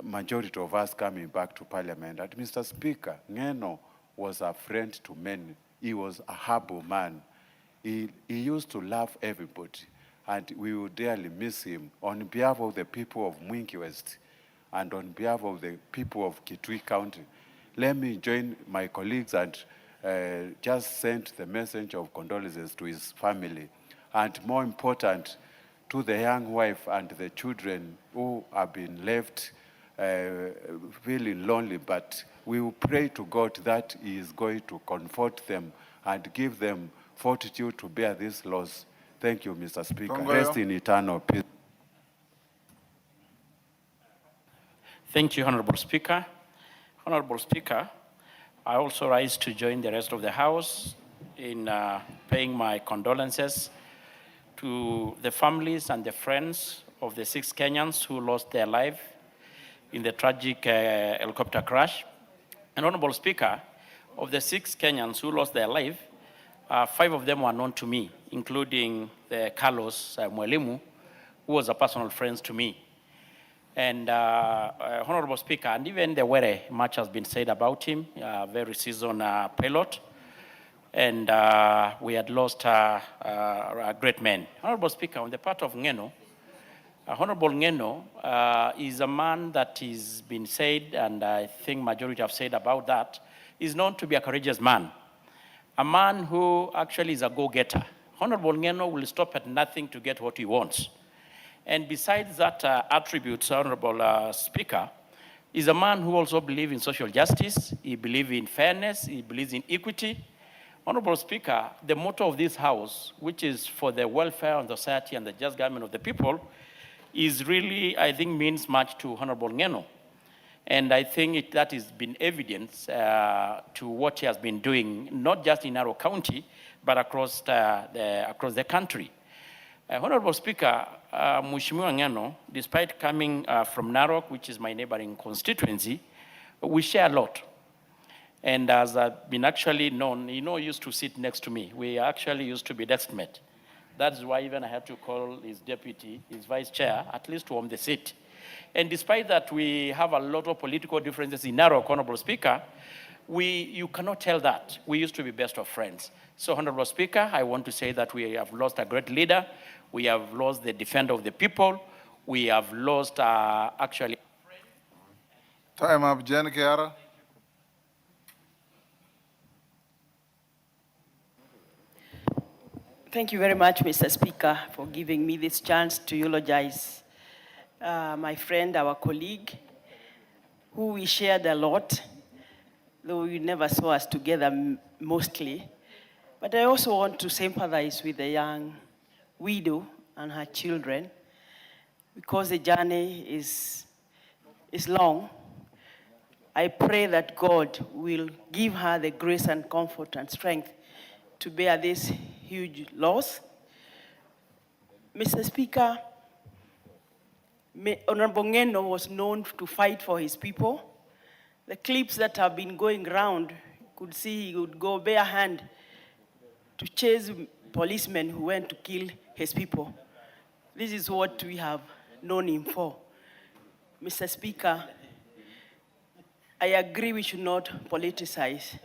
majority of us coming back to parliament. And Mr. Speaker, Ngeno was a friend to many. He was a humble man. He used to love everybody, and we will dearly miss him. On behalf of the people of Mwingi West and on behalf of the people of Kitui County, let me join my colleagues and just send the message of condolences to his family. And more important, to the young wife and the children who have been left feeling lonely, but we will pray to God that He is going to comfort them and give them fortitude to bear this loss. Thank you, Mr. Speaker. Rest in eternal peace.
Thank you, Honorable Speaker. Honorable Speaker, I also rise to join the rest of the House in paying my condolences to the families and the friends of the 6 Kenyans who lost their life in the tragic helicopter crash. And Honorable Speaker, of the 6 Kenyans who lost their life, 5 of them were known to me, including the Carlos Mwelimu, who was a personal friend to me. And Honorable Speaker, and even the Were, much has been said about him, a very seasoned pilot. And we had lost a great man. Honorable Speaker, on the part of Ngeno, Honorable Ngeno is a man that has been said, and I think majority have said about that, is known to be a courageous man. A man who actually is a go-getter. Honorable Ngeno will stop at nothing to get what he wants. And besides that attributes, Honorable Speaker, is a man who also believes in social justice, he believes in fairness, he believes in equity. Honorable Speaker, the motto of this House, which is for the welfare of the society and the just government of the people, is really, I think, means much to Honorable Ngeno. And I think that has been evidence to what he has been doing, not just in Narok County, but across the country. Honorable Speaker, Mheshimiwa Ngeno, despite coming from Narok, which is my neighboring constituency, we share a lot. And as I've been actually known, he used to sit next to me. We actually used to be deskmate. That's why even I had to call his deputy, his vice chair, at least to warm the seat. And despite that, we have a lot of political differences in Narok, Honorable Speaker. You cannot tell that. We used to be best of friends. So, Honorable Speaker, I want to say that we have lost a great leader. We have lost the defender of the people. We have lost actually.
Time up, Jen Kiara.
Thank you very much, Mr. Speaker, for giving me this chance to eulogize my friend, our colleague, who we shared a lot, though we never saw us together mostly. But I also want to sympathize with the young widow and her children, because the journey is long. I pray that God will give her the grace and comfort and strength to bear this huge loss. Mr. Speaker, Honorable Ngeno was known to fight for his people. The clips that have been going around, you could see he would go bare hand to chase policemen who went to kill his people. This is what we have known him for. Mr. Speaker, I agree we should not politicize.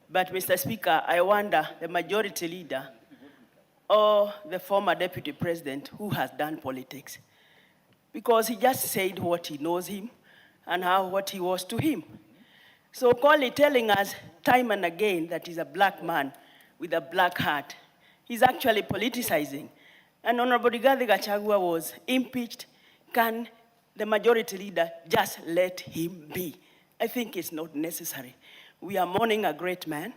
But Mr. Speaker, I wonder the majority leader or the former deputy president who has done politics. Because he just said what he knows him and what he was to him. So calling, telling us time and again that he's a black man with a black heart, he's actually politicizing. And Honorable Gachagua'S was impeached. Can the majority leader just let him be? I think it's not necessary. We are mourning a great man.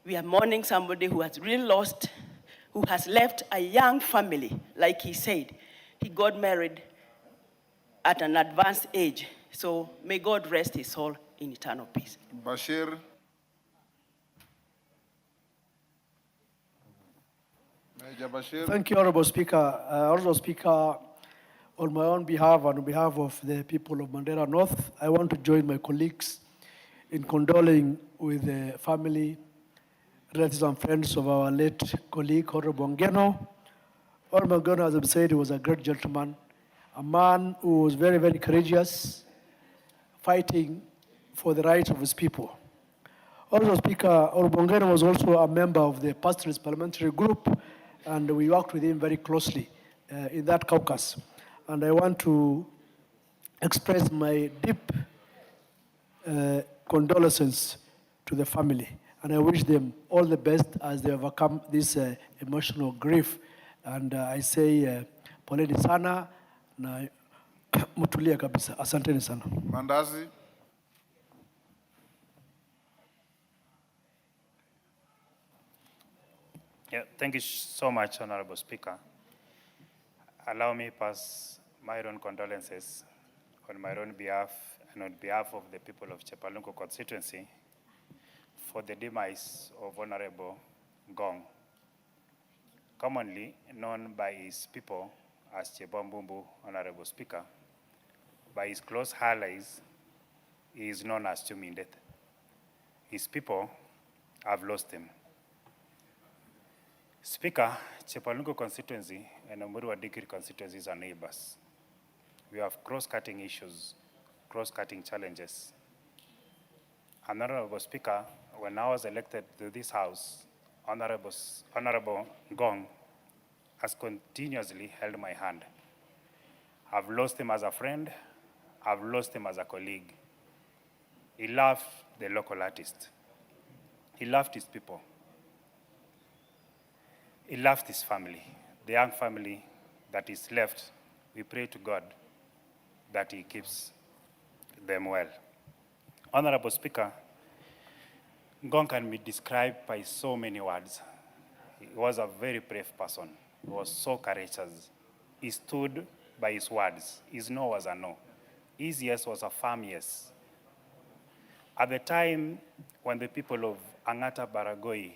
We are mourning somebody who has really lost, who has left a young family, like he said. He got married at an advanced age. So may God rest his soul in eternal peace.
Bashir. Major Bashir.
Thank you, Honorable Speaker. Honorable Speaker, on my own behalf and on behalf of the people of Mandera North, I want to join my colleagues in condoling with the family, relatives and friends of our late colleague, Honorable Ngeno. Honorable Ngeno, as I said, he was a great gentleman, a man who was very, very courageous, fighting for the rights of his people. Also, Speaker, Ngeno was also a member of the Pastoralist Parliamentary Group, and we worked with him very closely in that caucus. And I want to express my deep condolences to the family. And I wish them all the best as they overcome this emotional grief. And I say, poleni sana na mutulia kabisa. Asanteni sana.
Mandazi.
Yeah, thank you so much, Honorable Speaker. Allow me pass my own condolences on my own behalf and on behalf of the people of Chepalungu constituency for the demise of Honorable Ngong, commonly known by his people as Chebombumbu, Honorable Speaker. By his close allies, he is known as Chumindet. His people have lost him. Speaker, Chepalungu constituency and Muruwadikiri constituencies are neighbors. We have cross-cutting issues, cross-cutting challenges. Honorable Speaker, when I was elected to this House, Honorable Ngong has continuously held my hand. I've lost him as a friend, I've lost him as a colleague. He loved the local artist. He loved his people. He loved his family, the young family that is left. We pray to God that he keeps them well. Honorable Speaker, Ngong can be described by so many words. He was a very brave person. He was so courageous. He stood by his words. His no was a no. His yes was a firm yes. At the time when the people of Angata Baragoi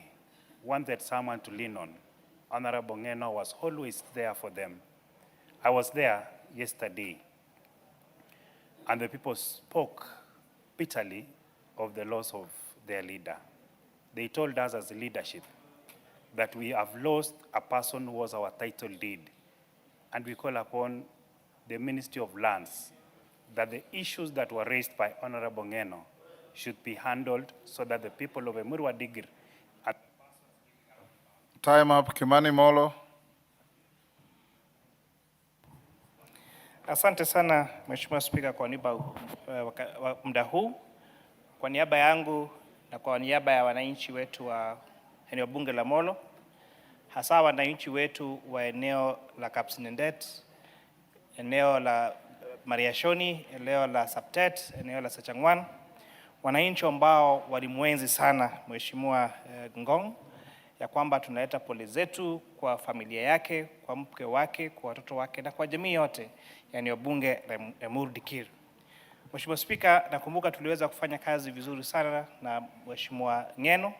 wanted someone to lean on, Honorable Ngeno was always there for them. I was there yesterday, and the people spoke bitterly of the loss of their leader. They told us as leadership that we have lost a person who was our title deed, and we call upon the Ministry of Lands that the issues that were raised by Honorable Ngeno should be handled so that the people of Emurwa Digir.
Time up, Kimani Molo.
Asante sana Mheshimiwa Spika kwa muda huu. Kwa niaba yangu na kwa niaba ya wananchi wetu wa eneo bunge la Molo, hasa wananchi wetu wa eneo la Kapsinendet, eneo la Mariashoni, eneo la Saptet, eneo la Sechangwan, wananchi ambao walimwenzi sana Mheshimiwa Ngong, ya kwamba tunaleta pole zetu kwa familia yake, kwa mke wake, kwa watoto wake na kwa jamii yote ya eneo bunge la Emuru Dikir. Mheshimiwa Spika, nakumbuka tuliweza kufanya kazi vizuri sana na Mheshimiwa Ngeno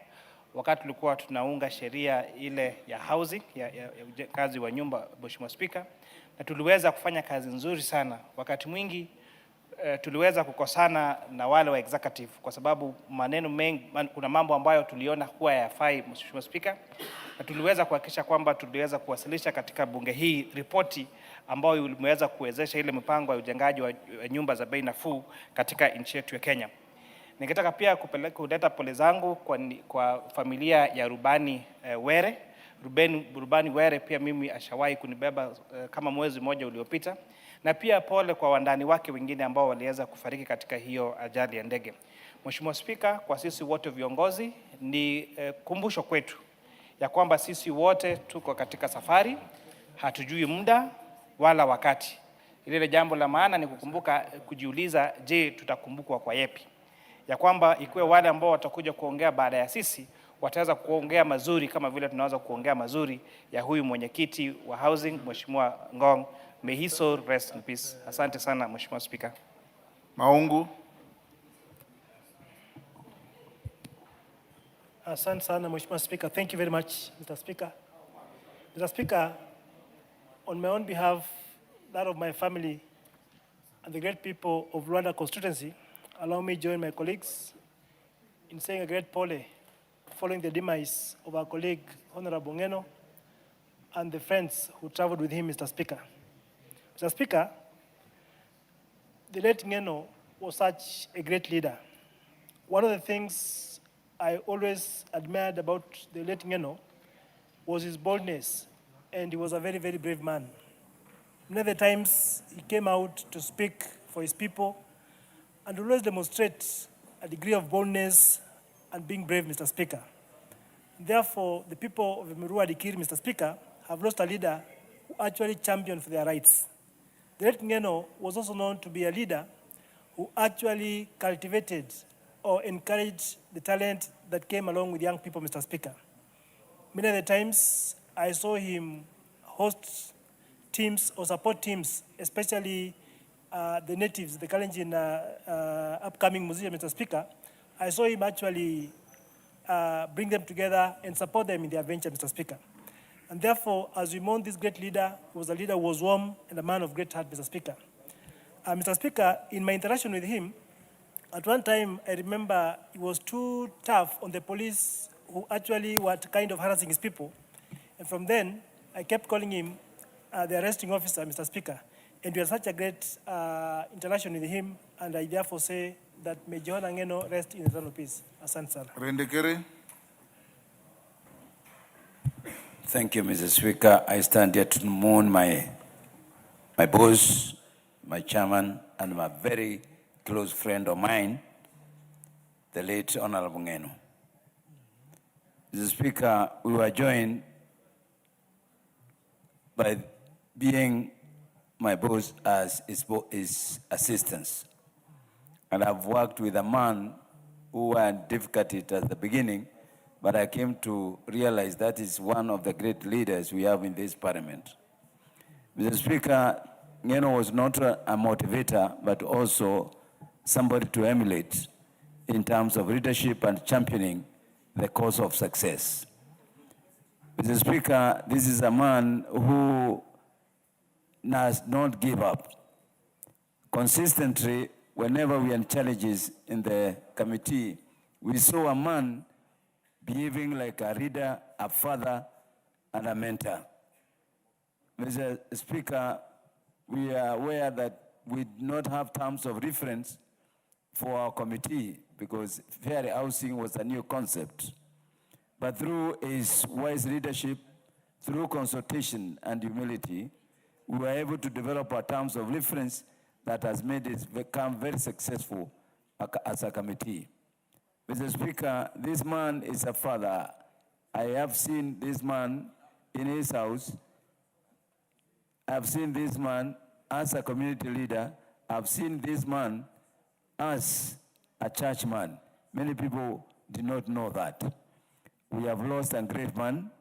wakati tulikuwa tunaunga sheria ile ya housing, ya kazi wa nyumba, Mheshimiwa Spika, na tuliweza kufanya kazi nzuri sana. Wakati mwingi tuliweza kukosana na wale wa executive kwa sababu maneno mengi, kuna mambo ambayo tuliona kuwa hayafai, Mheshimiwa Spika, na tuliweza kuhakikisha kwamba tuliweza kuwasilisha katika bunge hii ripoti ambayo imeweza kuwezesha ile mpango ya ujengaji wa nyumba za bei nafuu katika nchi yetu ya Kenya. Ningetaka pia kuleta pole zangu kwa familia ya Rubani Were. Rubani Were pia mimi ashawahi kunibeba kama mwezi mmoja uliopita, na pia pole kwa wandani wake wengine ambao waliweza kufariki katika hiyo ajali ya ndege. Mheshimiwa Spika, kwa sisi wote viongozi ni kumbusho kwetu ya kwamba sisi wote tuko katika safari, hatujui muda wala wakati. Ile jambo la maana ni kukumbuka, kujiuliza, je, tutakumbukwa kwa yepi? Ya kwamba ikuwe wale ambao watakuja kuongea baada ya sisi wataweza kuongea mazuri kama vile tunaweza kuongea mazuri ya huyu mwenyekiti wa housing Mheshimiwa Ngong. May his soul rest in peace. Asante sana Mheshimiwa Spika.
Maungu.
Asante sana Mheshimiwa Speaker. Thank you very much, Mr. Speaker. Mr. Speaker, on my own behalf, that of my family, and the great people of Rwanda constituency, allow me to join my colleagues in saying a great pole following the demise of our colleague, Honorable Ngeno, and the friends who traveled with him, Mr. Speaker. Mr. Speaker, the late Ngeno was such a great leader. One of the things I always admired about the late Ngeno was his boldness, and he was a very, very brave man. Many of the times he came out to speak for his people and always demonstrate a degree of boldness and being brave, Mr. Speaker. Therefore, the people of Emurua Dikir, Mr. Speaker, have lost a leader who actually championed for their rights. The late Ngeno was also known to be a leader who actually cultivated or encouraged the talent that came along with young people, Mr. Speaker. Many of the times, I saw him host teams or support teams, especially the natives, the Kalenjin upcoming museum, Mr. Speaker. I saw him actually bring them together and support them in their venture, Mr. Speaker. And therefore, as we mourn this great leader, he was a leader who was warm and a man of great heart, Mr. Speaker. Mr. Speaker, in my interaction with him, at one time, I remember he was too tough on the police who actually were kind of harassing his people. And from then, I kept calling him the arresting officer, Mr. Speaker. And we had such a great interaction with him, and I therefore say that may Johana Ngeno rest in eternal peace. Asante sana.
Rindikiri.
Thank you, Mr. Speaker. I stand here to mourn my boss, my chairman, and my very close friend of mine, the late Honorable Ngeno. Mr. Speaker, we were joined by being my boss as his assistants. And I've worked with a man who had difficulty at the beginning, but I came to realize that is one of the great leaders we have in this parliament. Mr. Speaker, Ngeno was not a motivator, but also somebody to emulate in terms of leadership and championing the cause of success. Mr. Speaker, this is a man who does not give up. Consistently, whenever we had challenges in the committee, we saw a man behaving like a leader, a father, and a mentor. Mr. Speaker, we are aware that we do not have terms of reference for our committee because fair housing was a new concept. But through his wise leadership, through consultation and humility, we were able to develop our terms of reference that has made it become very successful as a committee. Mr. Speaker, this man is a father. I have seen this man in his house. I've seen this man as a community leader. I've seen this man as a churchman. Many people do not know that. We have lost a great man.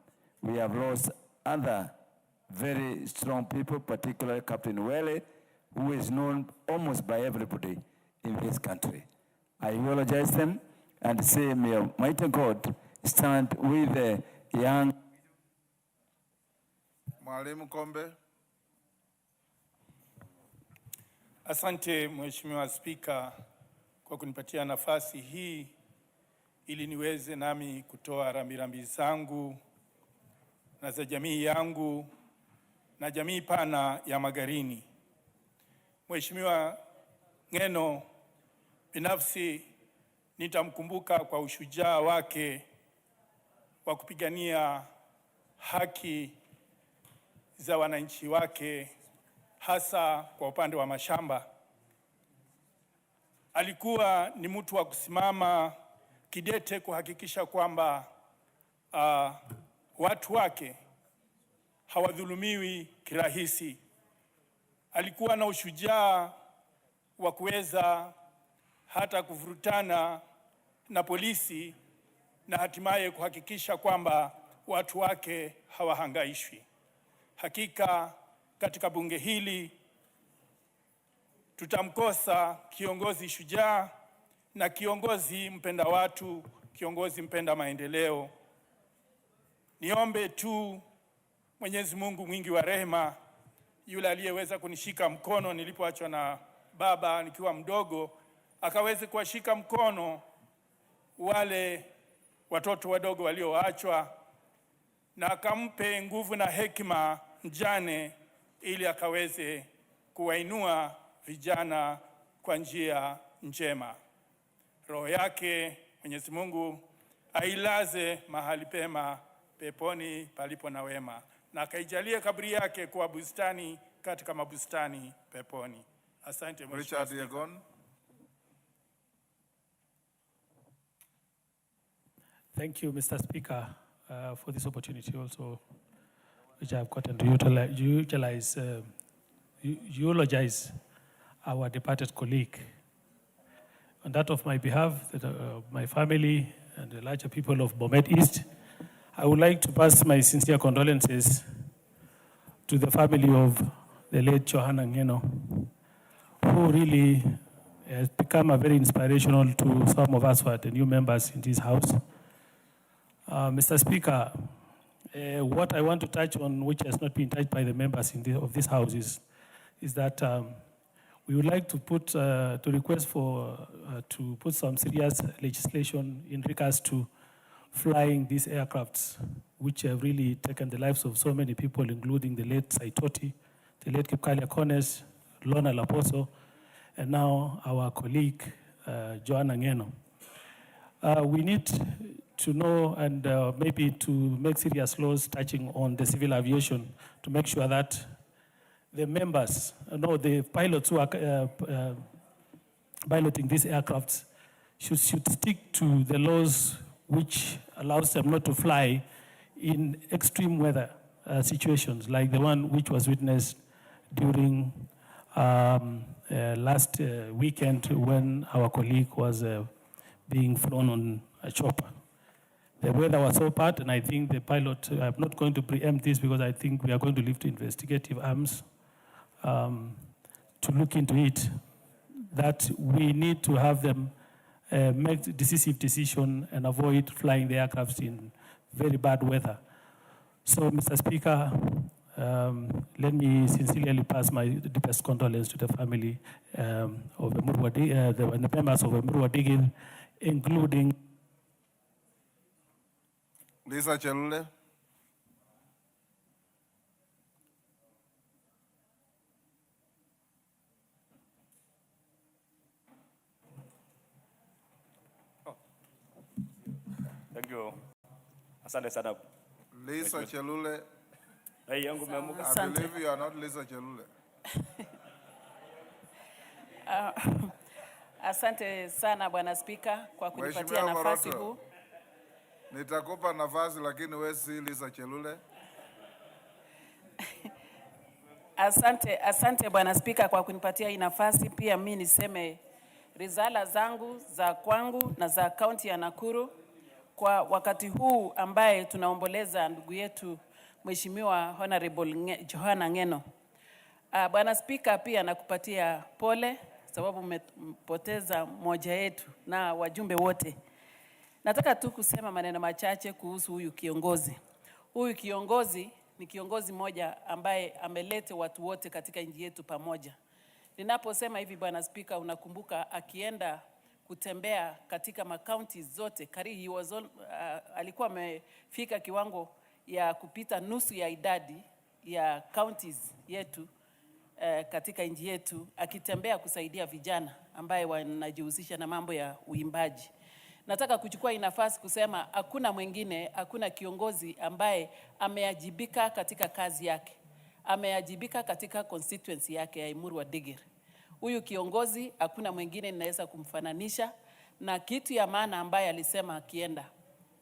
We have lost other very strong people, particularly Captain Lled, who is known almost by everybody in this country. I eulogize them and say, may Almighty God stand with the young.
Mwalimu Kombe.
Asante Mheshimiwa Spika kwa kunipatia nafasi hii ili niweze nami kutoa rambirambi zangu na za jamii yangu na jamii pana ya Magarini. Mheshimiwa Ngeno, binafsi nitamkumbuka kwa ushujaa wake wa kupigania haki za wananchi wake, hasa kwa upande wa mashamba. Alikuwa ni mtu wa kusimama kidete kuhakikisha kwamba watu wake hawadhulumiwi kirahisi. Alikuwa na ushujaa wa kuweza hata kuvurutana na polisi na hatimaye kuhakikisha kwamba watu wake hawahangaishwi. Hakika katika bunge hili tutamkosa kiongozi shujaa na kiongozi mpenda watu, kiongozi mpenda maendeleo. Niombe tu Mwenyezi Mungu mwingi wa rehema, yule aliyeweza kunishika mkono nilipoachwa na baba nikiwa mdogo, akaweze kuwashika mkono wale watoto wadogo walioachwa, na akampe nguvu na hekima mjane ili akaweze kuwainua vijana kwa njia njema. Roho yake Mwenyezi Mungu ailaze mahali pema peponi palipo na wema, na akaijalie kaburi yake kuwa bustani katika mabustani peponi. Asante Mheshimiwa Spika.
Thank you, Mr. Speaker, for this opportunity also, which I've gotten to eulogize our departed colleague. On that of my behalf, my family and the larger people of Bomet East, I would like to pass my sincere condolences to the family of the late Johanna Ngeno, who really has become a very inspirational to some of us who are the new members in this house. Mr. Speaker, what I want to touch on, which has not been touched by the members of this house, is that we would like to request to put some serious legislation in regards to flying these aircrafts, which have really taken the lives of so many people, including the late Saitoti, the late Gachagua'S, Lona Laposo, and now our colleague, Johanna Ngeno. We need to know and maybe to make serious laws touching on the civil aviation to make sure that the members, the pilots who are piloting these aircrafts should stick to the laws which allows them not to fly in extreme weather situations like the one which was witnessed during last weekend when our colleague was being flown on a chopper. The weather was so bad, and I think the pilot, I'm not going to preempt this because I think we are going to leave to investigative arms to look into it, that we need to have them make decisive decision and avoid flying the aircrafts in very bad weather. So, Mr. Speaker, let me sincerely pass my deepest condolence to the family of the members of the Murwa, including
Lisa Chelule.
Thank you. Asante sana.
Lisa Chelule.
Hey, yangu meamuka.
I believe you are not Lisa Chelule.
Asante sana Bwana Spika kwa kunipatia
Mheshimiwa
nafasi
Ruto,
huu.
nitakupa nafasi lakini wewe si Lisa Chelule.
Asante Bwana Spika kwa kunipatia hii nafasi. Pia mimi niseme risala zangu za kwangu na za kaunti ya Nakuru kwa wakati huu ambaye tunaomboleza ndugu yetu Mheshimiwa Honorable Johanna Ngeno. Bwana Spika, pia nakupatia pole sababu umepoteza mmoja yetu na wajumbe wote. Nataka tu kusema maneno machache kuhusu huyu kiongozi. Huyu kiongozi ni kiongozi mmoja ambaye ameleta watu wote katika nchi yetu pamoja. Ninaposema hivi Bwana Spika, unakumbuka akienda kutembea katika makaunti zote, alikuwa amefika kiwango ya kupita nusu ya idadi ya counties yetu katika nchi yetu, akitembea kusaidia vijana ambaye wanajihusisha na mambo ya uimbaji. Nataka kuchukua hii nafasi kusema hakuna mwingine, hakuna kiongozi ambaye ameajibika katika kazi yake, ameajibika katika constituency yake ya Murwa Digir. Huyu kiongozi hakuna mwingine ninaweza kumfananisha na kitu ya maana ambaye alisema akienda,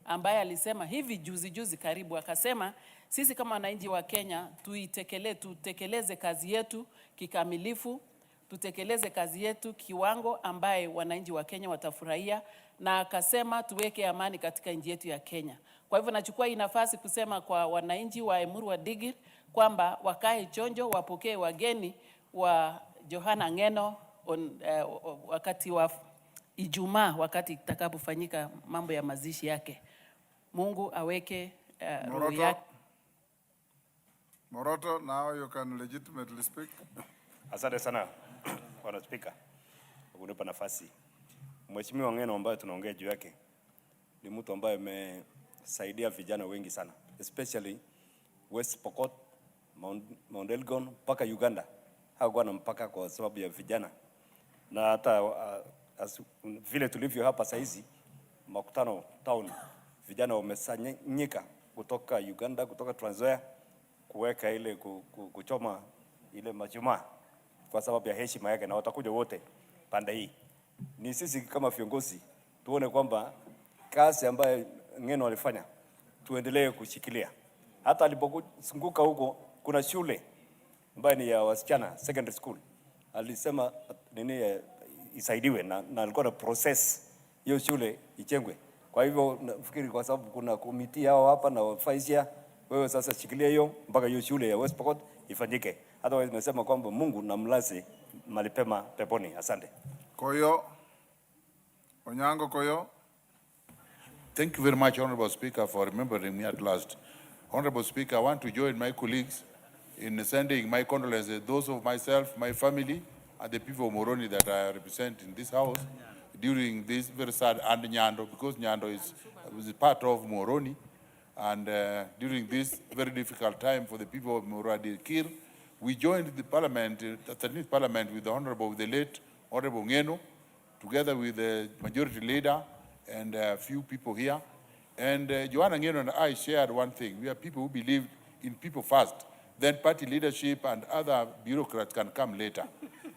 ambaye alisema hivi juzi karibu, akasema sisi kama wananchi wa Kenya tutekeleze kazi yetu kikamilifu, tutekeleze kazi yetu kiwango ambaye wananchi wa Kenya watafurahia, na akasema tuweke amani katika nchi yetu ya Kenya. Kwa hivyo nachukua hii nafasi kusema kwa wananchi wa Murwa Digir kwamba wakae chonjo, wapokee wageni wa Johanna Ngeno wakati wa Ijumaa, wakati itakapofanyika mambo ya mazishi yake. Mungu aweke roho yake.
Moroto, now you can legitimately speak.
Asante sana Bwana Spika kwa kunipa nafasi. Mheshimiwa Ngeno ambaye tunaongea juu yake ni mtu ambaye amesaidia vijana wengi sana, especially West Pokot, Mount Elgon mpaka Uganda. Hakuwa na mpaka kwa sababu ya vijana. Na hata vile tulivyo hapa saizi makutano town vijana wamesanyika kutoka Uganda, kutoka Trans Nzoia kuweka ile kuchoma ile majumaa kwa sababu ya heshima yake, na watakuja wote pande hii. Ni sisi kama viongozi tuone kwamba kazi ambayo Ngeno alifanya tuendelee kushikilia. Hata alipozunguka huko kuna shule ambayo ni ya wasichana secondary school, alisema isaidiwe na alikuwa na process hiyo shule ijengwe. Kwa hivyo nafikiri kwa sababu kuna komiti hao hapa na Faisia, wewe sasa shikilia hiyo mpaka hiyo shule ya West Pokot ifanyike. Hata wewe umesema kwamba Mungu na mlaze malipema peponi. Asante.
Koyo. Onyango Koyo.
Thank you very much, Honorable Speaker, for remembering me at last. Honorable Speaker, I want to join my colleagues in sending my condolences, those of myself, my family, and the people of Moroni that I represent in this house during this very sad, and Nyando, because Nyando is part of Moroni, and during this very difficult time for the people of Moradikir, we joined the parliament, the 13th parliament, with the Honorable, the late Honorable Ngeno, together with the majority leader and a few people here. And Joanna Ngeno and I shared one thing. We are people who believe in people first, then party leadership and other bureaucrats can come later.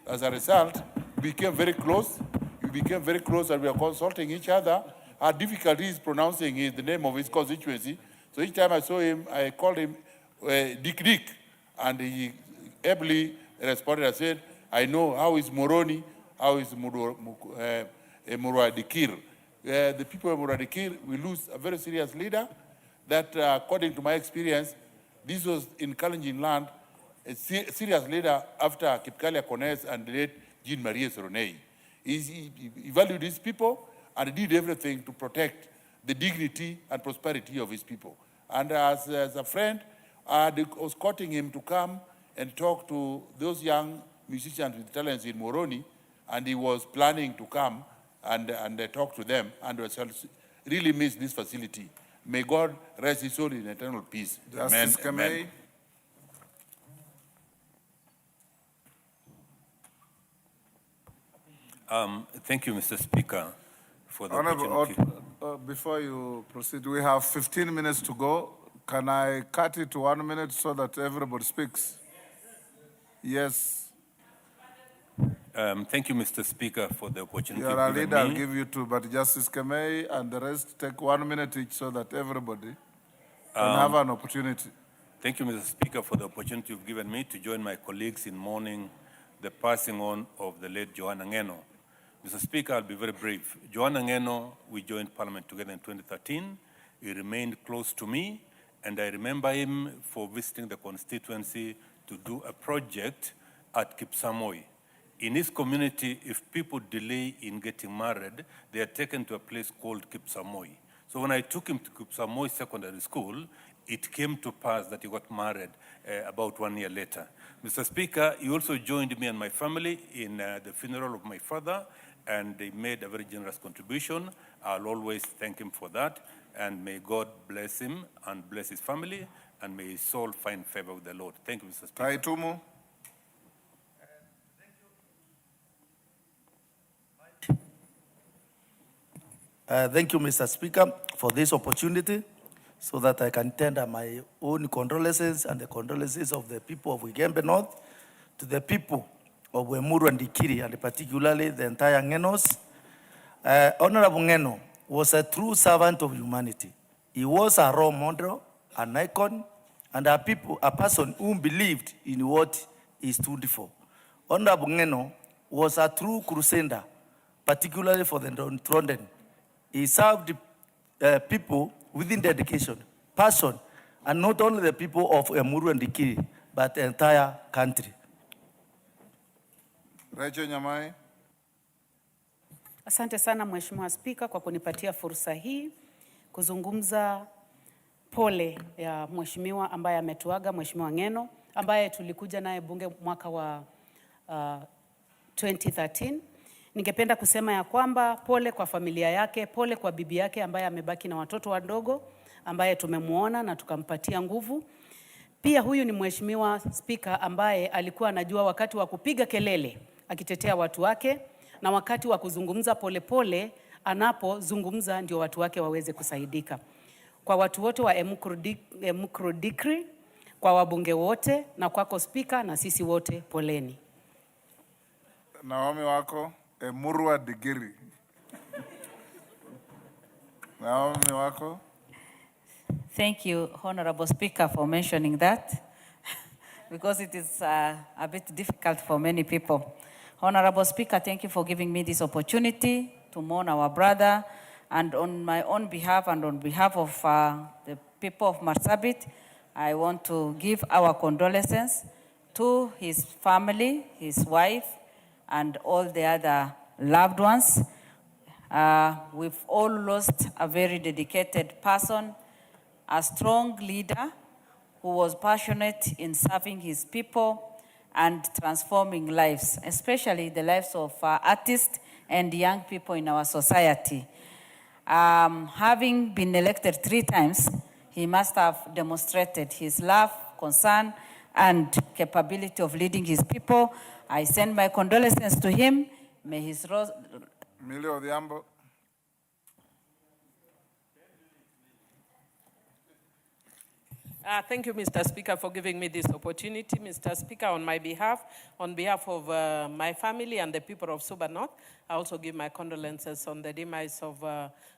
As a result, we became very close. We became very close and we are consulting each other. Our difficulty is pronouncing the name of his constituency. So each time I saw him, I called him Dick, and he ably responded. I said, I know how is Moroni, how is Muradikir. The people of Muradikir, we lose a very serious leader that, according to my experience, this was in Kalenjin land, a serious leader after Kipkalia Kones and late Jean-Marie Soronei. He valued his people and did everything to protect the dignity and prosperity of his people. And as a friend, I was courting him to come and talk to those young musicians with talents in Moroni, and he was planning to come and talk to them, and we really miss this facility. May God rest his soul in eternal peace.
Justice Kamei.
Thank you, Mr. Speaker, for the opportunity.
Before you proceed, we have 15 minutes to go. Can I cut it to 1 minute so that everybody speaks? Yes.
Thank you, Mr. Speaker, for the opportunity.
You're a leader, I'll give you two, but Justice Kamei and the rest take 1 minute each so that everybody can have an opportunity.
Thank you, Mr. Speaker, for the opportunity you've given me to join my colleagues in mourning the passing on of the late Joanna Ngeno. Mr. Speaker, I'll be very brief. Joanna Ngeno, we joined Parliament together in 2013. He remained close to me, and I remember him for visiting the constituency to do a project at Kipsamoi. In his community, if people delay in getting married, they are taken to a place called Kipsamoi. So when I took him to Kipsamoi Secondary School, it came to pass that he got married about 1 year later. Mr. Speaker, he also joined me and my family in the funeral of my father, and they made a very generous contribution. I'll always thank him for that, and may God bless him and bless his family, and may his soul find favor with the Lord. Thank you, Mr. Speaker.
Taitumu.
Thank you, Mr. Speaker, for this opportunity so that I can tender my own condolences and the condolences of the people of Wigembe North to the people of Wemuru and Dikiri, and particularly the entire Ngenos. Honorable Ngeno was a true servant of humanity. He was a role model, an icon, and a person who believed in what he stood for. Honorable Ngeno was a true crusader, particularly for the downtrodden. He served people within dedication, passion, and not only the people of Emuru and Dikiri, but the entire country.
Rachel Nyamai.
Asante sana Mheshimiwa Spika kwa kunipatia fursa hii kuzungumza pole ya Mheshimiwa ambaye ametuaga, Mheshimiwa Ngeno, ambaye tulikuja naye bunge mwaka wa 2013. Ningependa kusema ya kwamba pole kwa familia yake, pole kwa bibi yake ambaye amebaki na watoto wadogo, ambaye tumemuona na tukampatia nguvu. Pia huyu ni Mheshimiwa Spika ambaye alikuwa anajua wakati wa kupiga kelele akitetea watu wake, na wakati wa kuzungumza polepole anapozungumza ndio watu wake waweze kusaidika. kwa watu wote wa Emukuru-Dikri, kwa wabunge wote na kwako Spika na sisi wote poleni.
Naomi wako Emurua Digiri. Naomi wako.
Thank you, Honorable Speaker, for mentioning that, because it is a bit difficult for many people. Honorable Speaker, thank you for giving me this opportunity to mourn our brother, and on my own behalf and on behalf of the people of Marsabit, I want to give our condolences to his family, his wife, and all the other loved ones. We've all lost a very dedicated person, a strong leader who was passionate in serving his people and transforming lives, especially the lives of artists and young people in our society. Having been elected 3 times, he must have demonstrated his love, concern, and capability of leading his people. I send my condolences to him. May his rose...
Millie Odhiambo.
Thank you, Mr. Speaker, for giving me this opportunity. Mr. Speaker, on behalf of my family and the people of Suba North, I also give my condolences on the demise of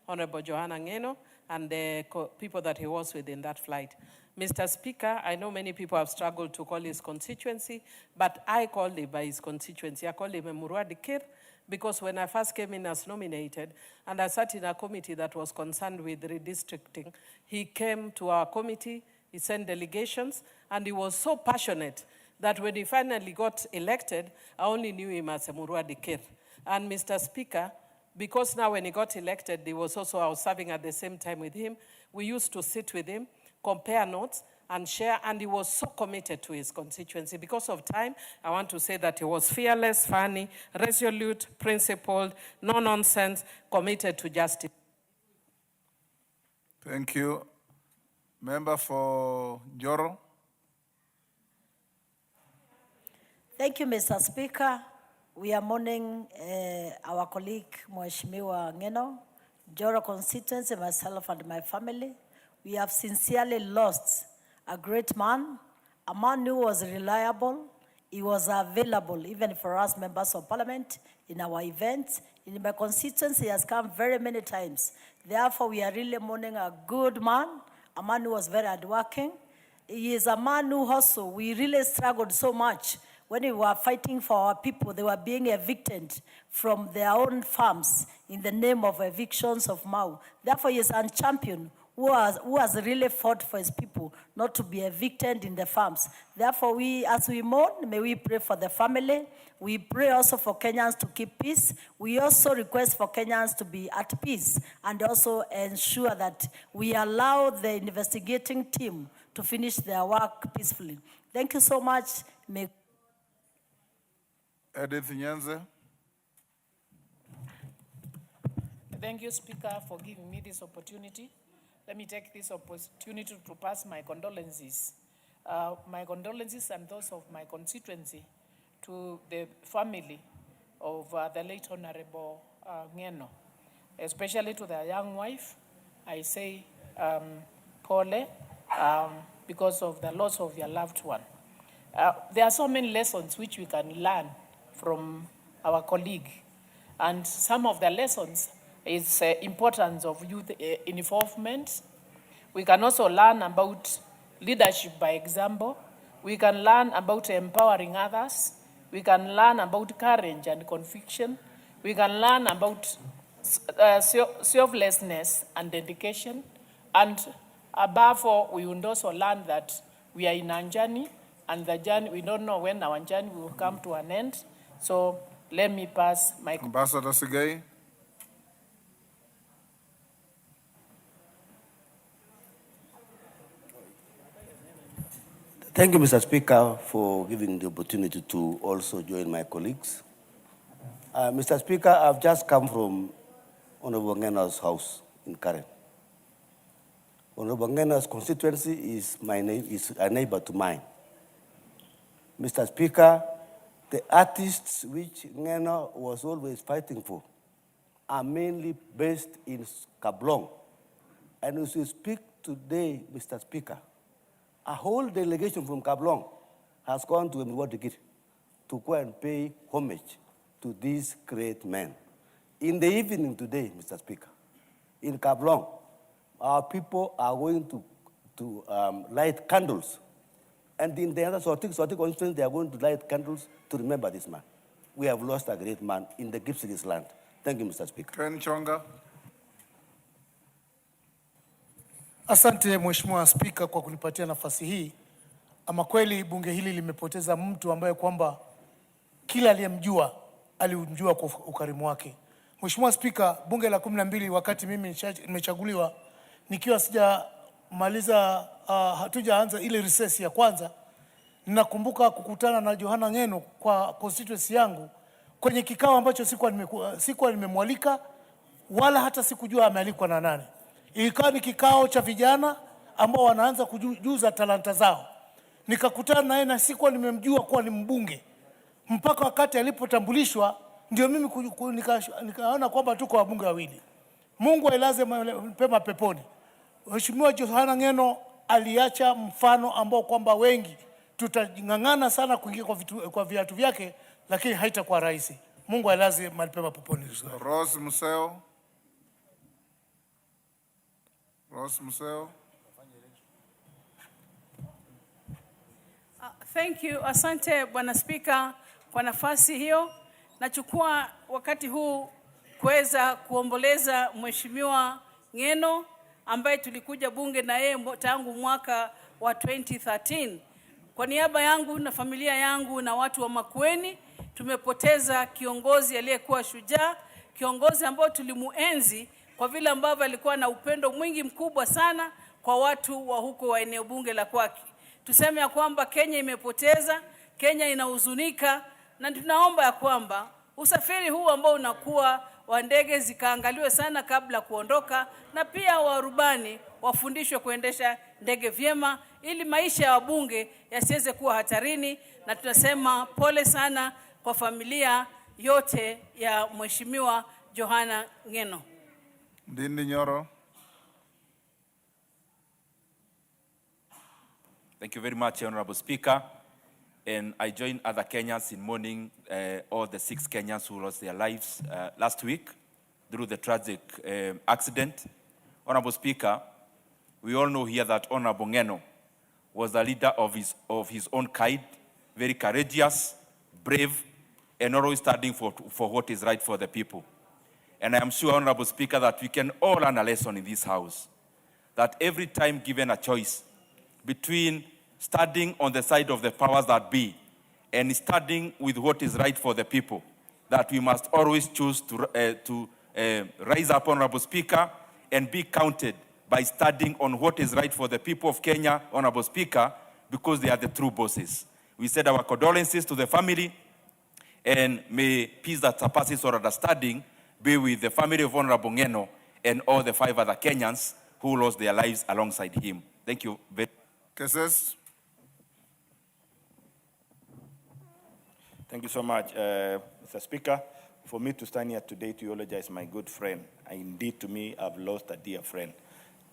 Honorable Johanna Ngeno and the people that he was with in that flight. Mr. Speaker, I know many people have struggled to call his constituency, but I called him by his constituency. I called him Emurua Dikir, because when I first came in as nominated, and I sat in a committee that was concerned with redistricting, he came to our committee, he sent delegations, and he was so passionate that when he finally got elected, I only knew him as Emurua Dikir. And Mr. Speaker, because now when he got elected, I was serving at the same time with him, we used to sit with him, compare notes, and share, and he was so committed to his constituency. Because of time, I want to say that he was fearless, funny, resolute, principled, no-nonsense, committed to justice.
Thank you. Member for Joro.
Thank you, Mr. Speaker. We are mourning our colleague, Mheshimiwa Ngeno, Joro constituency, myself and my family. We have sincerely lost a great man, a man who was reliable. He was available even for us members of parliament in our events. In my constituency, he has come very many times. Therefore, we are really mourning a good man, a man who was very hardworking. He is a man who also, we really struggled so much when we were fighting for our people. They were being evicted from their own farms in the name of evictions of Mau. Therefore, he is a champion who has really fought for his people not to be evicted in the farms. Therefore, as we mourn, may we pray for the family. We pray also for Kenyans to keep peace. We also request for Kenyans to be at peace and also ensure that we allow the investigating team to finish their work peacefully. Thank you so much.
Edith Nyanze.
Thank you, Speaker, for giving me this opportunity. Let me take this opportunity to pass my condolences. My condolences and those of my constituency to the family of the late Honorable Ngeno, especially to their young wife. I say pole because of the loss of your loved one. There are so many lessons which we can learn from our colleague. And some of the lessons is importance of youth involvement. We can also learn about leadership by example. We can learn about empowering others. We can learn about courage and conviction. We can learn about selflessness and dedication. And above all, we would also learn that we are in a journey, and the journey, we don't know when our journey will come to an end. So let me pass my...
Ambassador Sigei.
Thank you, Mr. Speaker, for giving the opportunity to also join my colleagues. Mr. Speaker, I've just come from Honorable Ngeno's house in Karen. Honorable Ngeno's constituency is a neighbor to mine. Mr. Speaker, the artists which Ngeno was always fighting for are mainly based in Kablong. And as we speak today, Mr. Speaker, a whole delegation from Kablong has gone to Mwadikit to go and pay homage to these great men. In the evening today, Mr. Speaker, in Kablong, our people are going to light candles. And in the other Sotik constituency, they are going to light candles to remember this man. We have lost a great man in the Gipsies land. Thank you, Mr. Speaker.
Ken Chonga.
Asante Mheshimiwa Spika kwa kunipatia nafasi hii. Ama kweli bunge hili limepoteza mtu ambaye kwamba kila aliyemjua alimjua kwa ukarimu wake. Mheshimiwa Spika, bunge la 12 wakati mimi nimechaguliwa nikiwa sijamaliza hatujaanza ile recess ya kwanza, ninakumbuka kukutana na Johana Ngeno kwa constituency yangu kwenye kikao ambacho sikuwa nimemwalika wala hata sikujua amealikwa na nani. Ilikuwa ni kikao cha vijana ambao wanaanza kujuza talanta zao. Nikakutana naye na sikuwa nimemjua kuwa ni mbunge. Mpaka wakati alipotambulishwa ndio mimi nikaona kwamba tuko wabunge wawili. Mungu ailaze pema peponi. Mheshimiwa Johana Ngeno aliacha mfano ambao kwamba wengi tutang'ang'ana sana kuingia kwa viatu vyake, lakini haitakuwa rahisi. Mungu ailaze pema peponi.
Rose Museo. Rose Museo.
Thank you. Asante Bwana Spika kwa nafasi hiyo. Nachukua wakati huu kuweza kuomboleza Mheshimiwa Ngeno ambaye tulikuja bunge na yeye tangu mwaka wa 2013. Kwa niaba yangu na familia yangu na watu wa Makueni, tumepoteza kiongozi aliyekuwa shujaa, kiongozi ambao tulimuenzi kwa vile ambavyo alikuwa na upendo mwingi mkubwa sana kwa watu wa huko wa eneo bunge la kwake. Tuseme ya kwamba Kenya imepoteza, Kenya inahuzunika, na tunaomba ya kwamba usafiri huu ambao unakuwa wa ndege zikaangaliwe sana kabla kuondoka, na pia warubani wafundishwe kuendesha ndege vyema ili maisha ya wabunge yasiweze kuwa hatarini. Na tunasema pole sana kwa familia yote ya Mheshimiwa Johana Ngeno.
Ndindi Nyoro.
Thank you very much, Honorable Speaker. And I join other Kenyans in mourning all the 6 Kenyans who lost their lives last week through the tragic accident. Honorable Speaker, we all know here that Honorable Ngeno was a leader of his own kind, very courageous, brave, and always standing for what is right for the people. And I am sure, Honorable Speaker, that we can all learn a lesson in this House, that every time given a choice between standing on the side of the powers that be and standing with what is right for the people, that we must always choose to rise up, Honorable Speaker, and be counted by standing on what is right for the people of Kenya, Honorable Speaker, because they are the true bosses. We said our condolences to the family, and may peace that surpasses all understanding be with the family of Honorable Ngeno and all the 5 other Kenyans who lost their lives alongside him. Thank you very much.
Thank you so much, Mr. Speaker. For me to stand here today to eulogize my good friend, indeed to me, I've lost a dear friend.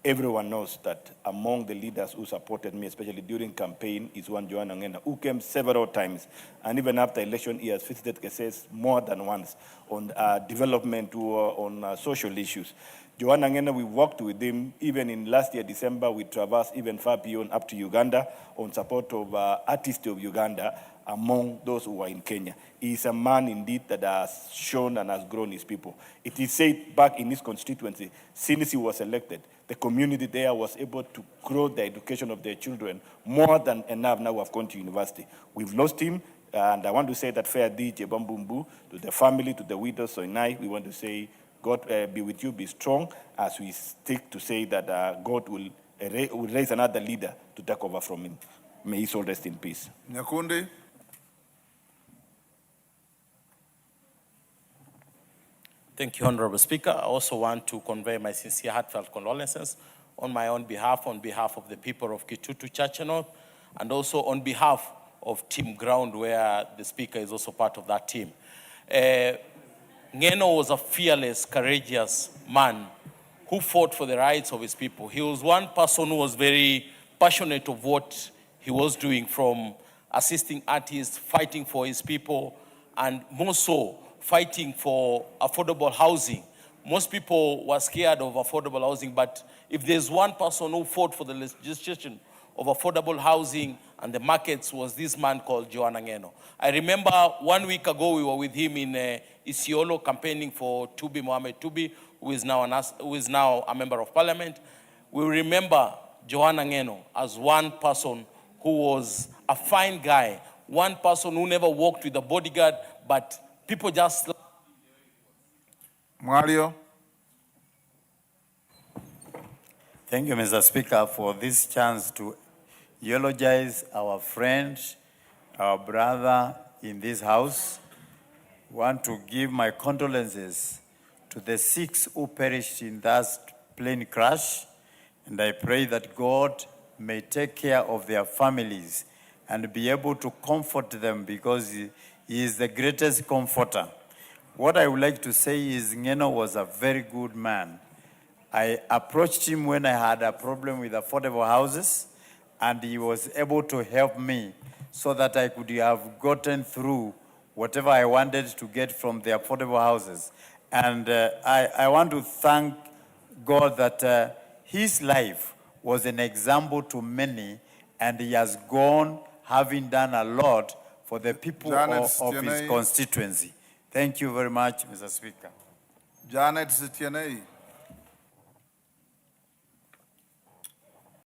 Everyone knows that among the leaders who supported me, especially during campaign, is one Johana Ngeno, who came several times. And even after election, he has visited Gachagua'S more than once on development or on social issues. Johana Ngeno, we worked with him even in last year, December. We traversed even far beyond up to Uganda on support of artists of Uganda among those who are in Kenya. He is a man indeed that has shown and has grown his people. It is said back in his constituency, since he was elected, the community there was able to grow the education of their children more than enough now have gone to university. We've lost him, and I want to say that fair DJ Bambumbu, to the family, to the widow Soinai, we want to say, God be with you, be strong, as we stick to say that God will raise another leader to take over from him. May his soul rest in peace.
Nyakundi.
Thank you, Honorable Speaker. I also want to convey my sincere, heartfelt condolences on my own behalf, on behalf of the people of Kitutu Church North, and also on behalf of Team Ground, where the Speaker is also part of that team. Ngeno was a fearless, courageous man
who fought for the rights of his people. He was one person who was very passionate of what he was doing, from assisting artists, fighting for his people, and more so, fighting for affordable housing. Most people were scared of affordable housing, but if there's one person who fought for the legislation of affordable housing and the markets, was this man called Ngeno. I remember 1 week ago we were with him in Isiolo campaigning for Tubi Mohamed Tubi, who is now a member of parliament. We remember Ngeno as one person who was a fine guy, one person who never walked with a bodyguard, but people just...
Mario.
Thank you, Mr. Speaker, for this chance to eulogize our friend, our brother in this house. I want to give my condolences to the 6 who perished in that plane crash, and I pray that God may take care of their families and be able to comfort them, because He is the greatest comforter. What I would like to say is Ngeno was a very good man. I approached him when I had a problem with affordable houses, and he was able to help me so that I could have gotten through whatever I wanted to get from the affordable houses. And I want to thank God that his life was an example to many, and he has gone having done a lot for the people of his constituency. Thank you very much, Mr. Speaker.
Janet Zitianei.